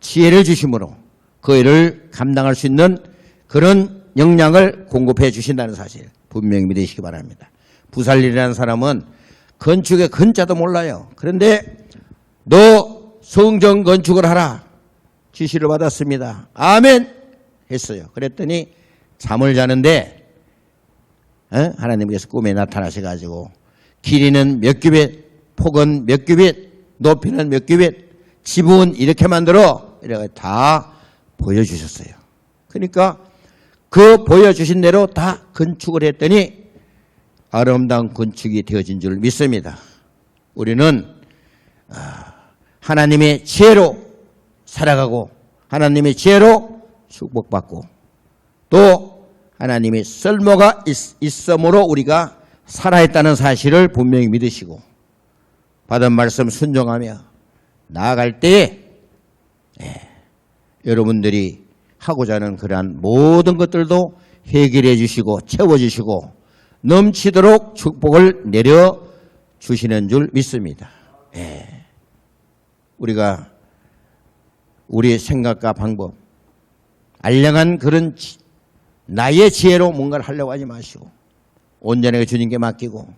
지혜를 주심으로 그 일을 감당할 수 있는 그런 역량을 공급해 주신다는 사실 분명히 믿으시기 바랍니다. 부살일이라는 사람은 건축의 건자도 몰라요. 그런데 너 성전 건축을 하라 지시를 받았습니다. 아멘 했어요. 그랬더니 잠을 자는데 하나님께서 꿈에 나타나셔가지고 길이는 몇 규빗, 폭은 몇 규빗, 높이는 몇 규빗, 지붕은 이렇게 만들어 이렇게 다 보여주셨어요. 그러니까 그 보여주신 대로 다 건축을 했더니 아름다운 건축이 되어진 줄 믿습니다. 우리는 하나님의 지혜로 살아가고 하나님의 지혜로 축복받고 또 하나님의 썰모가 있음으로 우리가 살아있다는 사실을 분명히 믿으시고 받은 말씀 순종하며 나아갈 때에 여러분들이 하고자 하는 그러한 모든 것들도 해결해 주시고 채워주시고 넘치도록 축복을 내려주시는 줄 믿습니다. 우리가 우리의 생각과 방법 알량한 그런 나의 지혜로 뭔가를 하려고 하지 마시고 온전하게 주님께 맡기고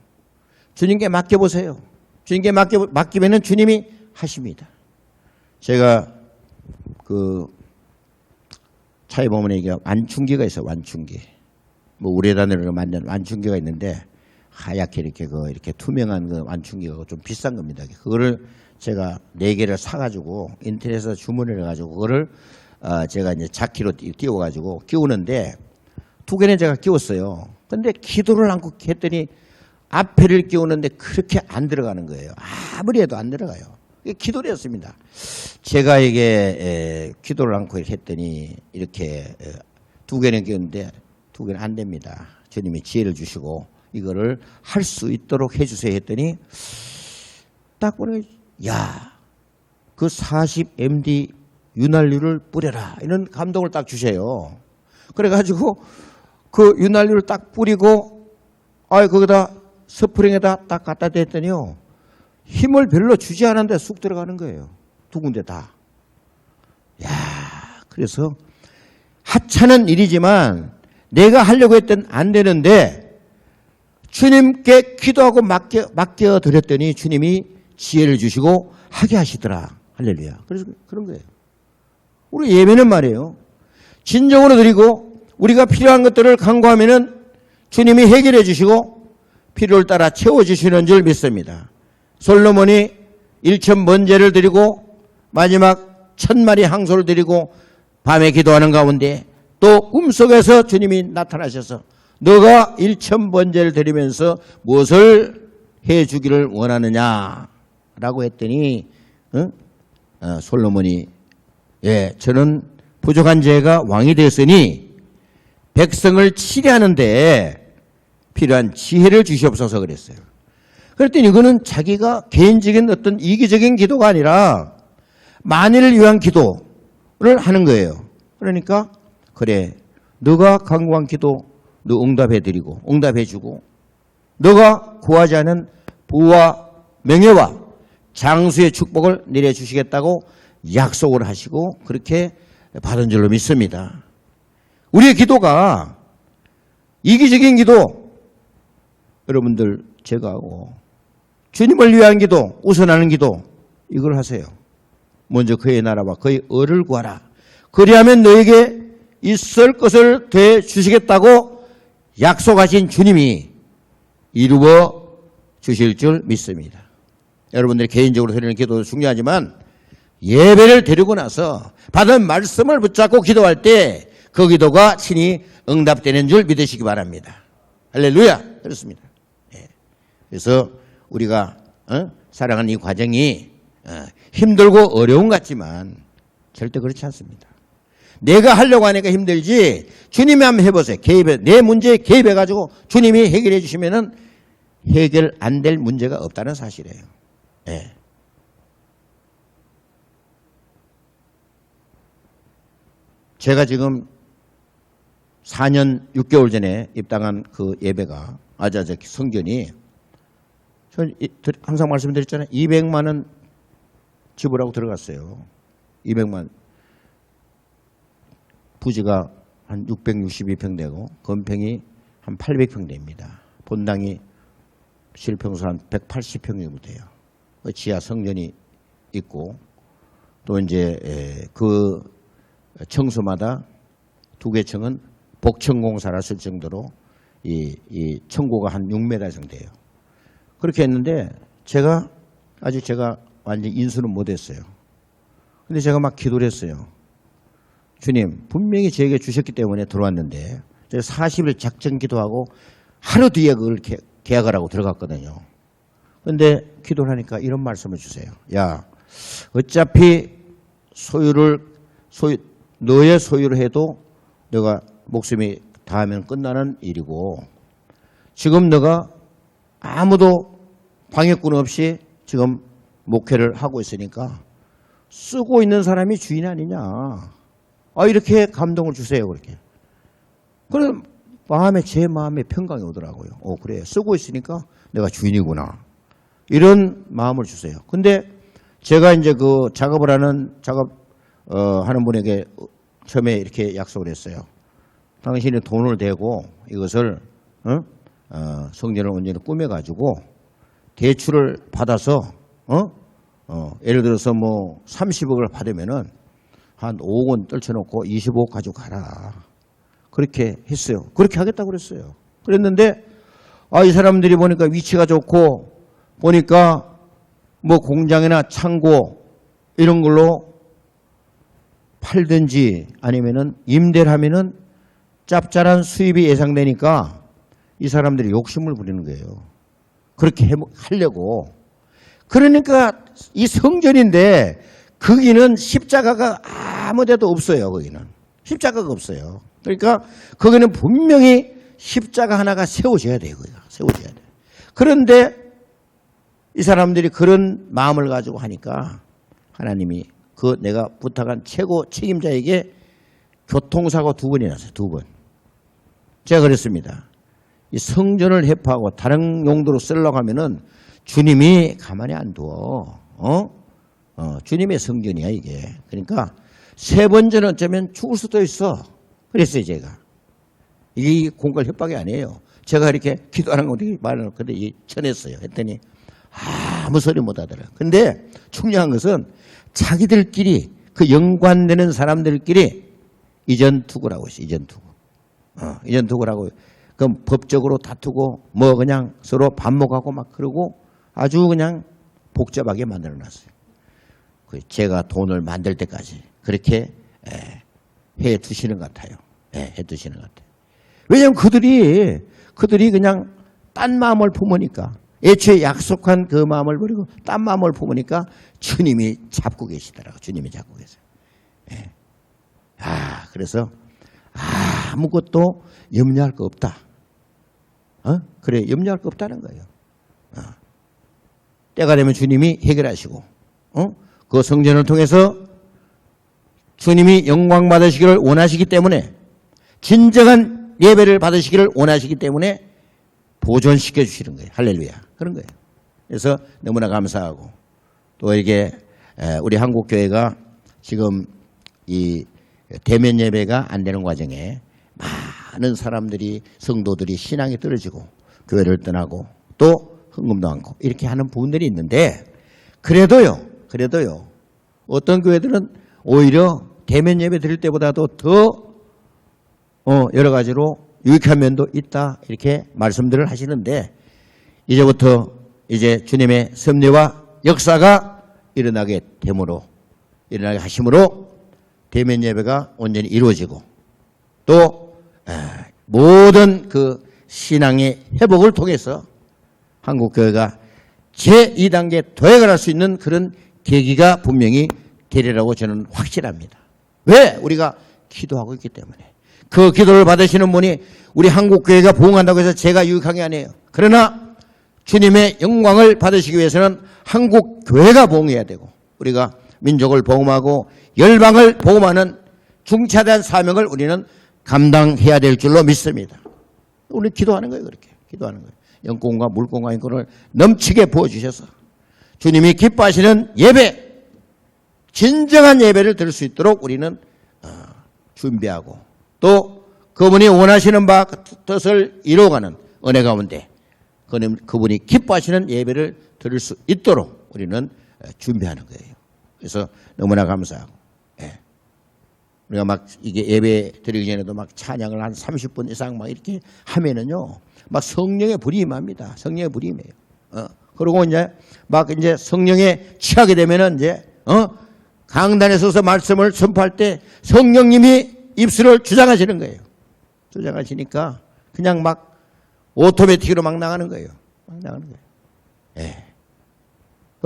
주님께 맡겨보세요. 주님께 맡기면 주님이 하십니다. 제가 그 차에 보면 이게 완충기가 있어요. 완충기. 뭐 우레탄으로 만든 완충기가 있는데 하얗게 이렇게 투명한 그 완충기가 좀 비싼 겁니다. 그거를 제가 4개를 사가지고 인터넷에서 주문을 해가지고 그거를 제가 이제 자키로 띄워가지고 끼우는데 2개는 제가 끼웠어요. 근데 기도를 않고 했더니 앞에를 끼우는데 그렇게 안 들어가는 거예요. 아무리 해도 안 들어가요. 기도를 했습니다. 제가 이게 기도를 않고 이렇게 했더니 이렇게 2개는 끼웠는데 2개는 안 됩니다. 주님이 지혜를 주시고 이거를 할 수 있도록 해주세요 했더니 딱 보니 그 40md 윤활유를 뿌려라 이런 감동을 딱 주세요. 그래가지고 그 윤활유를 딱 뿌리고 거기다 스프링에다 딱 갖다 댔더니요 힘을 별로 주지 않았는데 쑥 들어가는 거예요. 2군데 다. 그래서 하찮은 일이지만 내가 하려고 했던 안 되는데 주님께 기도하고 맡겨드렸더니 주님이 지혜를 주시고 하게 하시더라. 할렐루야. 그래서 그런 거예요. 우리 예배는 말이에요. 진정으로 드리고 우리가 필요한 것들을 간구하면은 주님이 해결해 주시고 필요를 따라 채워주시는 줄 믿습니다. 솔로몬이 1천 번제를 드리고 마지막 1000마리 항소를 드리고 밤에 기도하는 가운데 또 꿈속에서 주님이 나타나셔서 너가 1000번제를 드리면서 무엇을 해주기를 원하느냐라고 했더니 솔로몬이 저는 부족한 죄가 왕이 되었으니 백성을 치료하는데 필요한 지혜를 주시옵소서 그랬어요. 그랬더니 이거는 자기가 개인적인 어떤 이기적인 기도가 아니라 만일을 위한 기도를 하는 거예요. 그러니까 그래 너가 간구한 기도 너 응답해드리고 응답해주고 너가 구하지 않은 부와 명예와 장수의 축복을 내려주시겠다고 약속을 하시고 그렇게 받은 줄로 믿습니다. 우리의 기도가 이기적인 기도 여러분들 제가 하고 주님을 위한 기도 우선하는 기도 이걸 하세요. 먼저 그의 나라와 그의 의를 구하라. 그리하면 너에게 있을 것을 돼 주시겠다고 약속하신 주님이 이루어 주실 줄 믿습니다. 여러분들이 개인적으로 드리는 기도도 중요하지만 예배를 드리고 나서 받은 말씀을 붙잡고 기도할 때 그 기도가 친히 응답되는 줄 믿으시기 바랍니다. 할렐루야. 그렇습니다. 그래서 우리가 살아가는 이 과정이 힘들고 어려운 것 같지만 절대 그렇지 않습니다. 내가 하려고 하니까 힘들지 주님이 한번 해보세요. 내 문제에 개입해가지고 주님이 해결해 주시면은 해결 안 될 문제가 없다는 사실이에요. 제가 지금 4년 6개월 전에 입당한 그 예배가 성전이 전 항상 말씀드렸잖아요. 200만 원 지불하고 들어갔어요. 200만 부지가 한 662평 되고 건평이 한 800평 됩니다. 본당이 실평수 한 180평 정도 돼요. 지하 성전이 있고 또 이제 그 청소마다 2개 층은 복층공사라 쓸 정도로 이 청구가 한 6m 정도 돼요. 그렇게 했는데 아직 제가 완전 인수는 못했어요. 근데 제가 막 기도를 했어요. 주님 분명히 저에게 주셨기 때문에 들어왔는데 제가 40일 작전 기도하고 하루 뒤에 그걸 계약을 하고 들어갔거든요. 그런데 기도를 하니까 이런 말씀을 주세요. 야 어차피 너의 소유를 해도 너가 목숨이 닿으면 끝나는 일이고 지금 너가 아무도 방해꾼 없이 지금 목회를 하고 있으니까 쓰고 있는 사람이 주인 아니냐. 이렇게 감동을 주세요. 그렇게. 그럼 제 마음에 평강이 오더라고요. 그래. 쓰고 있으니까 내가 주인이구나. 이런 마음을 주세요. 근데 제가 이제 그 하는 분에게 처음에 이렇게 약속을 했어요. 당신이 돈을 대고 이것을 성전을 온전히 꾸며가지고 대출을 받아서 예를 들어서 뭐 30억을 받으면은 한 5억 원 떨쳐놓고 25억 가지고 가라. 그렇게 했어요. 그렇게 하겠다고 그랬어요. 그랬는데 이 사람들이 보니까 위치가 좋고 보니까 뭐 공장이나 창고 이런 걸로 팔든지 아니면은 임대를 하면은 짭짤한 수입이 예상되니까 이 사람들이 욕심을 부리는 거예요. 그렇게 하려고. 그러니까 이 성전인데 거기는 십자가가 아무 데도 없어요. 거기는 십자가가 없어요. 그러니까 거기는 분명히 십자가 하나가 세워져야 돼요. 거기가 세워져야 돼. 그런데 이 사람들이 그런 마음을 가지고 하니까 하나님이 내가 부탁한 최고 책임자에게 교통사고 2번이 났어요. 2번. 제가 그랬습니다. 이 성전을 해파하고 다른 용도로 쓰려고 하면은 주님이 가만히 안 둬. 주님의 성전이야 이게. 그러니까 3번째는 어쩌면 죽을 수도 있어. 그랬어요 제가. 이게 공갈 협박이 아니에요. 제가 이렇게 기도하는 거 어떻게 말을 그때 전했어요. 했더니 아무 소리 못 하더라. 근데 중요한 것은 자기들끼리 그 연관되는 사람들끼리 이전 투구라고 있어요. 이전 투구. 이전 투구라고. 그럼 법적으로 다투고 뭐 그냥 서로 반목하고 막 그러고 아주 그냥 복잡하게 만들어놨어요. 제가 돈을 만들 때까지 그렇게 해 두시는 것 같아요. 해 두시는 것 같아요. 왜냐하면 그들이 그냥 딴 마음을 품으니까, 애초에 약속한 그 마음을 버리고 딴 마음을 품으니까 주님이 잡고 계시더라고요. 주님이 잡고 계세요. 그래서 아무것도 염려할 거 없다. 그래, 염려할 거 없다는 거예요. 때가 되면 주님이 해결하시고, 그 성전을 통해서 주님이 영광 받으시기를 원하시기 때문에, 진정한 예배를 받으시기를 원하시기 때문에 보존시켜 주시는 거예요. 할렐루야. 그런 거예요. 그래서 너무나 감사하고, 또 이게 우리 한국교회가 지금 이 대면 예배가 안 되는 과정에 많은 사람들이, 성도들이 신앙이 떨어지고 교회를 떠나고 또 헌금도 않고 이렇게 하는 부분들이 있는데, 그래도요 어떤 교회들은 오히려 대면 예배 드릴 때보다도 더 여러 가지로 유익한 면도 있다, 이렇게 말씀들을 하시는데, 이제부터 이제 주님의 섭리와 역사가 일어나게 하심으로 대면 예배가 온전히 이루어지고, 또 모든 그 신앙의 회복을 통해서 한국교회가 제2단계 도약을 할 수 있는 그런 계기가 분명히 되리라고 저는 확실합니다. 왜? 우리가 기도하고 있기 때문에. 그 기도를 받으시는 분이 우리 한국교회가 부흥한다고 해서 제가 유익한 게 아니에요. 그러나 주님의 영광을 받으시기 위해서는 한국교회가 부흥해야 되고, 우리가 민족을 복음하고 열방을 복음하는 중차대한 사명을 우리는 감당해야 될 줄로 믿습니다. 우리는 기도하는 거예요. 그렇게 기도하는 거예요. 영권과 물권과 인권을 넘치게 부어주셔서 주님이 기뻐하시는 예배, 진정한 예배를 드릴 수 있도록 우리는 준비하고, 또 그분이 원하시는 바 뜻을 이루어가는 은혜 가운데 그분이 기뻐하시는 예배를 드릴 수 있도록 우리는 준비하는 거예요. 그래서 너무나 감사하고, 우리가 막 이게 예배 드리기 전에도 막 찬양을 한 30분 이상 막 이렇게 하면은요, 막 성령의 불이 임합니다. 성령의 불이 임해요. 그리고 이제 막 이제 성령에 취하게 되면은 이제 강단에 서서 말씀을 선포할 때 성령님이 입술을 주장하시는 거예요. 주장하시니까 그냥 막 오토매틱으로 막 나가는 거예요. 막 나가는 거예요.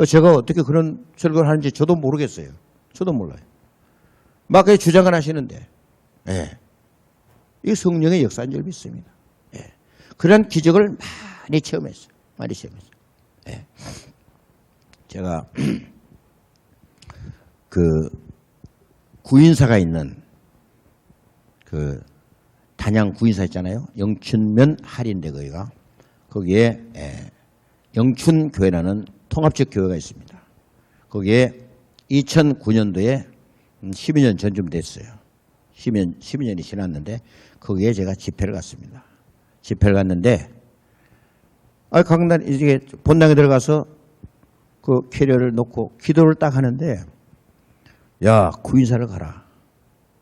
제가 어떻게 그런 설교를 하는지 저도 모르겠어요. 저도 몰라요. 막 주장을 하시는데, 이 성령의 역사인 줄 믿습니다. 그런 기적을 많이 체험했어요. 많이 체험했어요. 제가 그 구인사가 있는 그 단양 구인사 있잖아요. 영춘면 할인대 거기에 영춘교회라는 통합적 교회가 있습니다. 거기에 2009년도에 12년 전쯤 됐어요. 12년이 지났는데 거기에 제가 집회를 갔습니다. 집회를 갔는데 강단 이제 본당에 들어가서 그 캐리어를 놓고 기도를 딱 하는데, 야, 구인사를 가라.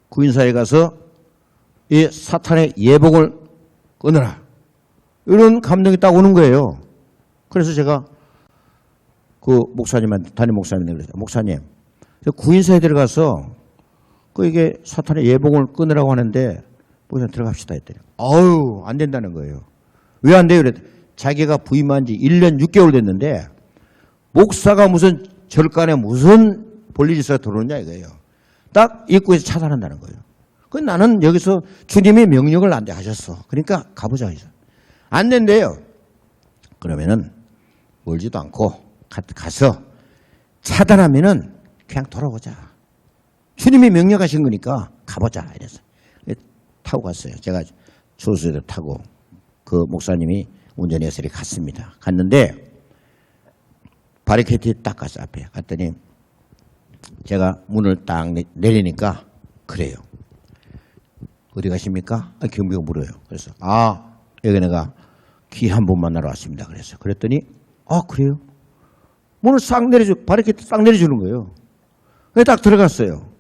구인사에 가서 이 사탄의 예복을 끊어라. 이런 감동이 딱 오는 거예요. 그래서 제가 그 목사님한테, 담임 목사님한테 그랬어요. 목사님, 구인사에 들어가서 그 이게 사탄의 예복을 끊으라고 하는데 목사님 들어갑시다 했더니 아유, 안 된다는 거예요. 왜 안 돼요? 그랬더니 자기가 부임한 지 1년 6개월 됐는데 목사가 무슨 절간에 무슨 볼일 있어야 들어오냐 이거예요. 딱 입구에서 차단한다는 거예요. 그 나는 여기서 주님이 명령을 안 돼 하셨어. 그러니까 가보자 해서 안 된대요. 그러면은 멀지도 않고 가서 차단하면은 그냥 돌아오자. 주님이 명령하신 거니까 가보자 이래서 타고 갔어요. 제가 조수대 타고 그 목사님이 운전해서 이렇게 갔습니다. 갔는데 바리케이트에 딱 갔어. 앞에 갔더니 제가 문을 딱 내리니까 그래요. 어디 가십니까? 경비가 물어요. 그래서 여기 내가 귀한 분 만나러 왔습니다. 그랬더니 그래요? 문을 싹 바리케이트 싹 내려주는 거예요. 그래서 딱 들어갔어요.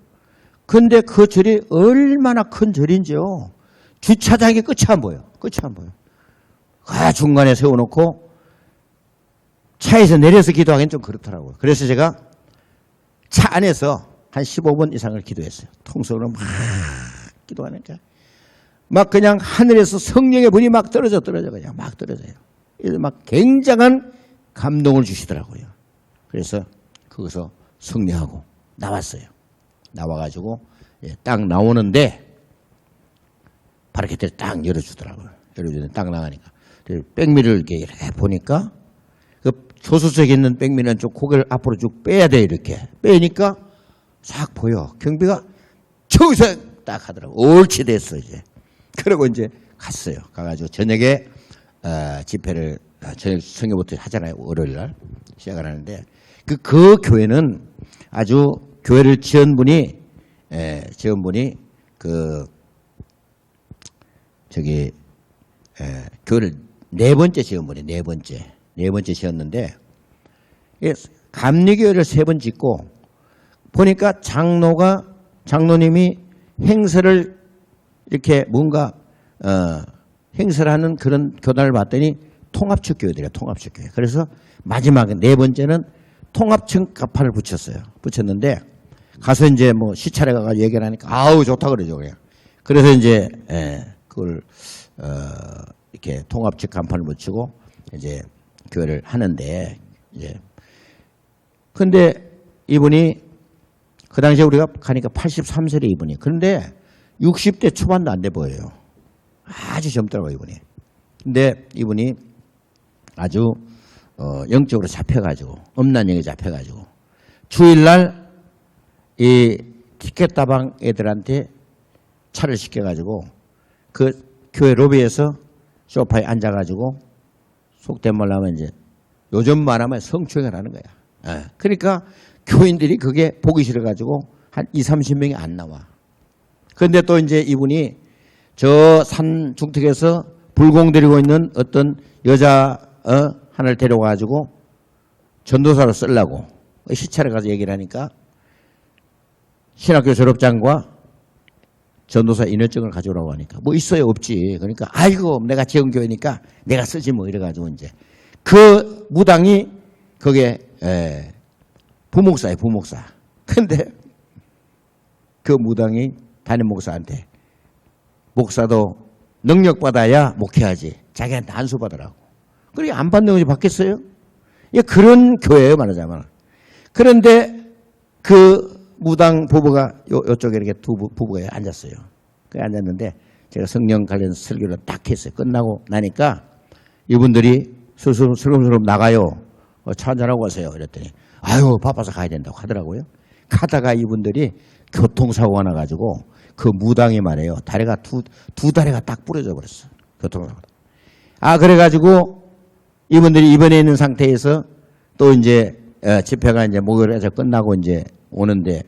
근데 그 절이 얼마나 큰 절인지요. 주차장이 끝이 안 보여. 끝이 안 보여. 중간에 세워놓고 차에서 내려서 기도하기는 좀 그렇더라고요. 그래서 제가 차 안에서 한 15분 이상을 기도했어요. 통성으로 막 기도하니까 막 그냥 하늘에서 성령의 분이 막 떨어져 그냥 막 떨어져요. 그래서 막 굉장한 감동을 주시더라고요. 그래서 거기서 승리하고 나왔어요. 나와가지고 딱 나오는데 바리케이트를 딱 열어주더라고요. 열어주는데 딱 나가니까 백미를 이렇게 보니까 그 조수석에 있는 백미는 좀 고개를 앞으로 쭉 빼야 돼. 이렇게 빼니까 싹 보여. 경비가 청생 딱 하더라고. 옳지 됐어 이제. 그러고 이제 갔어요. 가가지고 저녁에 집회를 저녁 성경부터 하잖아요. 월요일 날 시작을 하는데 그 교회는 아주 교회를 지은 분이 교회를 네 번째 지은 분이 네 번째 지었는데 감리교회를 세 번 짓고 보니까 장로님이 행사를 이렇게 뭔가 행사를 하는 그런 교단을 봤더니 통합측 교회들이에요. 통합측 교회. 그래서 마지막에 네 번째는 통합층 가판을 붙였는데 가서 이제 뭐 시찰에 가가지고 얘기를 하니까 아우 좋다 그러죠 그냥. 그래서 이제 그걸 이렇게 통합측 간판을 붙이고 이제 교회를 하는데 이제 근데 이분이 그 당시에 우리가 가니까 83세래 이분이. 그런데 60대 초반도 안 돼 보여요. 아주 젊더라고요 이분이. 근데 이분이 아주 영적으로 잡혀가지고 음란영에 잡혀가지고 주일날 이 티켓다방 애들한테 차를 시켜가지고 그 교회 로비에서 소파에 앉아가지고 속된 말로 하면 이제 요즘 말하면 성추행을 하는 거야. 그러니까 교인들이 그게 보기 싫어가지고 한 20-30명이 안 나와. 그런데 또 이제 이분이 저 산 중턱에서 불공들이고 있는 어떤 여자 하나를 데려가지고 전도사로 쓰려고 시찰에 가서 얘기를 하니까 신학교 졸업장과 전도사 인허증을 가져오라고 하니까 뭐 있어요 없지. 그러니까 아이고 내가 지원교회니까 내가 쓰지 뭐 이래가지고 이제 그 무당이 그게 부목사예요 부목사. 근데 그 무당이 담임 목사한테 목사도 능력받아야 목회하지 자기한테 안수 받으라고. 그래 안 받는 거지 받겠어요? 그런 교회예요 말하자면. 그런데 그 무당 부부가 요쪽에 이렇게 두 부부가 앉았어요. 그래 앉았는데 제가 성령 관련 설교를 딱 했어요. 끝나고 나니까 이분들이 슬금슬금 나가요. 차 한잔하고 가세요. 이랬더니 아유 바빠서 가야 된다고 하더라고요. 가다가 이분들이 교통사고가 나가지고 그 무당이 말해요. 다리가 두 다리가 딱 부러져 버렸어. 교통사고. 그래가지고 이분들이 입원해 있는 상태에서 또 이제 집회가 이제 목요일에서 끝나고 이제 오는데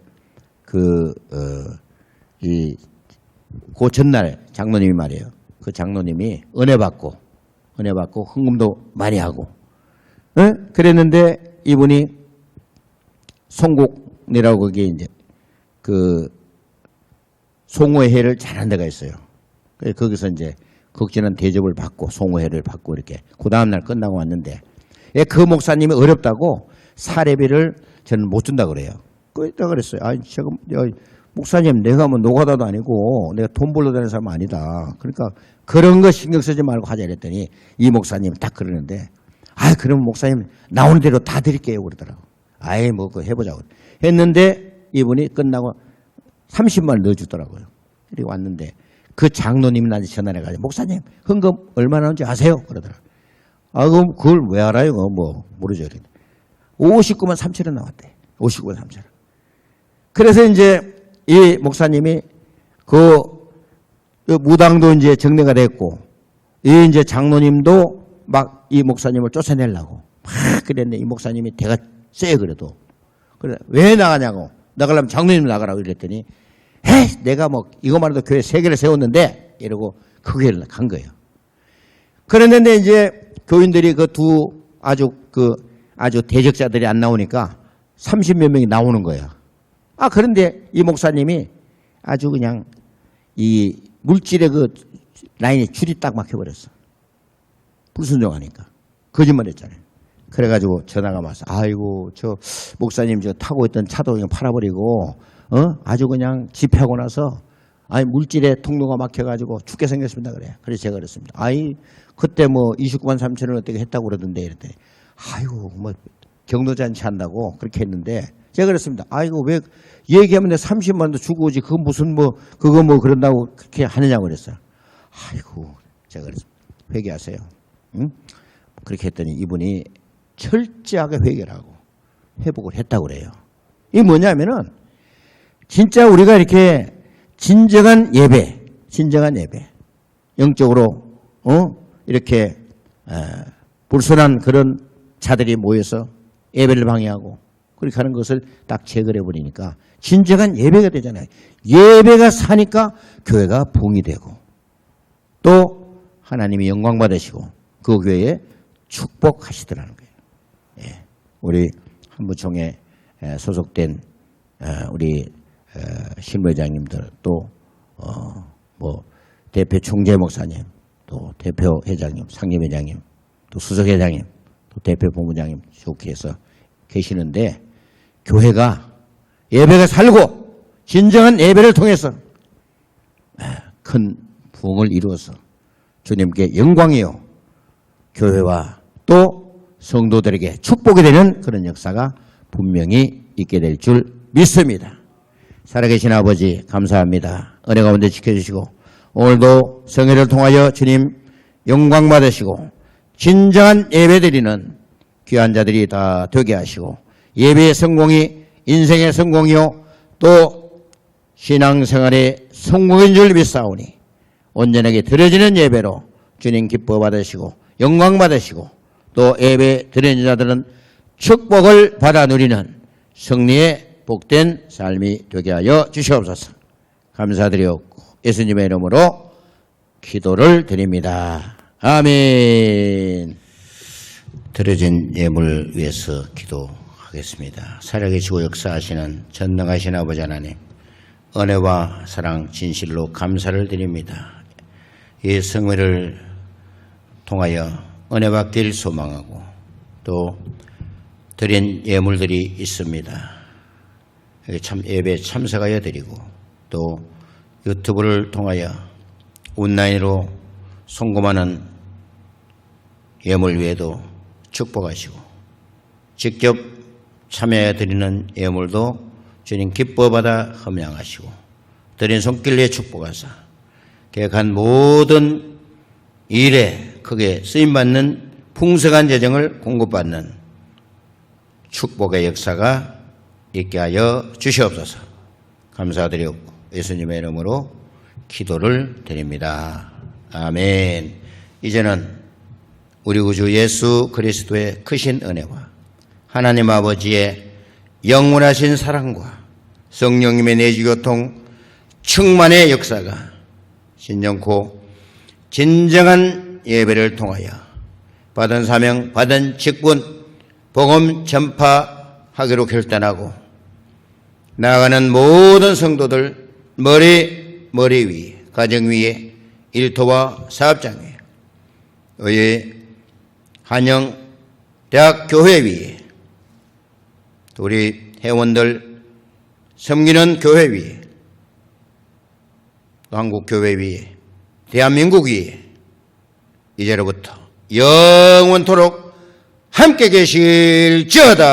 그 전날 장로님이 말이에요. 그 장로님이 은혜 받고 헌금도 많이 하고 그랬는데 이분이 송곡이라고 거기에 이제 그 송호회를 잘하는 데가 있어요. 그래서 거기서 이제 극진한 대접을 받고 송호회를 받고 이렇게 그 다음날 끝나고 왔는데 그 목사님이 어렵다고 사례비를 저는 못 준다 그래요. 그랬다 그랬어요. 지금 목사님 내가 뭐 노가다도 아니고 내가 돈 벌러 다니는 사람 아니다. 그러니까 그런 거 신경 쓰지 말고 하자 이랬더니 이 목사님이 딱 그러는데 그럼 목사님 나오는 대로 다 드릴게요 그러더라고. 뭐 그거 해보자고 했는데 이분이 끝나고 30만 넣어주더라고요. 그리고 왔는데 그 장로님이 나한테 전화를 해가지고 목사님 헌금 얼마나 나오는지 아세요? 그러더라고요. 그럼 그걸 왜 알아요? 뭐 모르죠. 59만 3천 원 나왔대. 59만 3천 원. 그래서 이제 이 목사님이 그 무당도 이제 정례가 됐고 이 이제 장로님도 막 이 목사님을 쫓아내려고 막 그랬는데 이 목사님이 대가 쎄 그래도. 그래 왜 나가냐고. 나가려면 장로님 나가라고 이랬더니 내가 뭐 이것만 해도 교회 3개를 세웠는데 이러고 그게 간 거예요. 그랬는데 이제 교인들이 아주 대적자들이 안 나오니까 30몇 명이 나오는 거예요. 그런데 이 목사님이 아주 그냥 이 물질의 그 라인에 줄이 딱 막혀버렸어. 불순종하니까. 거짓말 했잖아요. 그래가지고 전화가 왔어. 아이고, 저 목사님 저 타고 있던 차도 그냥 팔아버리고, 아주 그냥 집회하고 나서, 아니, 물질의 통로가 막혀가지고 죽게 생겼습니다. 그래. 그래서 제가 그랬습니다. 아이, 그때 뭐 29만 3천을 어떻게 했다고 그러던데, 이랬더니, 아이고, 뭐, 경로잔치 한다고 그렇게 했는데, 제가 그랬습니다. 아이고, 왜 얘기하면 내 30만도 주고 오지, 그거 무슨 뭐, 그거 뭐 그런다고 그렇게 하느냐고 그랬어요. 아이고, 제가 그랬습니다. 회개하세요. 응? 그렇게 했더니 이분이 철저하게 회개를 하고 회복을 했다고 그래요. 이게 뭐냐면은 진짜 우리가 이렇게 진정한 예배, 영적으로 이렇게 불순한 그런 자들이 모여서 예배를 방해하고 그렇게 하는 것을 딱 제거해 버리니까 진정한 예배가 되잖아요. 예배가 사니까 교회가 봉이 되고 또 하나님이 영광 받으시고 그 교회에 축복하시더라는 거예요. 예. 우리 한부총에 소속된 우리 신부회장님들 또 뭐 대표 총재 목사님 또 대표 회장님, 상임회장님 또 수석회장님 또 대표 본부장님 좋게 해서 계시는데 교회가 예배가 살고 진정한 예배를 통해서 큰 부흥을 이루어서 주님께 영광이요 교회와 또 성도들에게 축복이 되는 그런 역사가 분명히 있게 될 줄 믿습니다. 살아계신 아버지 감사합니다. 은혜 가운데 지켜주시고 오늘도 성회를 통하여 주님 영광 받으시고 진정한 예배드리는 귀한 자들이 다 되게 하시고 예배의 성공이 인생의 성공이요 또 신앙생활의 성공인 줄 믿사오니 온전하게 드려지는 예배로 주님 기뻐 받으시고 영광 받으시고 또 예배 드리는 자들은 축복을 받아 누리는 승리의 복된 삶이 되게 하여 주시옵소서. 감사드리옵고 예수님의 이름으로 기도를 드립니다. 아멘. 드려진 예물 위해서 기도하겠습니다. 살아계시고 역사하시는 전능하신 아버지 하나님, 은혜와 사랑 진실로 감사를 드립니다. 이 성회를 통하여 은혜 받길 소망하고 또 드린 예물들이 있습니다. 참 예배에 참석하여 드리고 또 유튜브를 통하여 온라인으로 송금하는 예물 외에도 축복하시고 직접 참여해 드리는 예물도 주님 기뻐받아 흠양하시고 드린 손길에 축복하사 계획한 모든 일에 크게 쓰임받는 풍성한 재정을 공급받는 축복의 역사가 있게 하여 주시옵소서. 감사드리옵고 예수님의 이름으로 기도를 드립니다. 아멘. 이제는 우리 구주 예수 그리스도의 크신 은혜와 하나님 아버지의 영원하신 사랑과 성령님의 내주교통 충만의 역사가 신령코 진정한 예배를 통하여 받은 사명, 받은 직분, 복음 전파하기로 결단하고 나아가는 모든 성도들 머리 위에, 가정 위에, 일터와 사업장 위에, 의회, 한영, 대학, 교회 위에, 우리 회원들 섬기는 교회 위에, 한국 교회 위에, 대한민국 위에 이제로부터 영원토록 함께 계실지어다.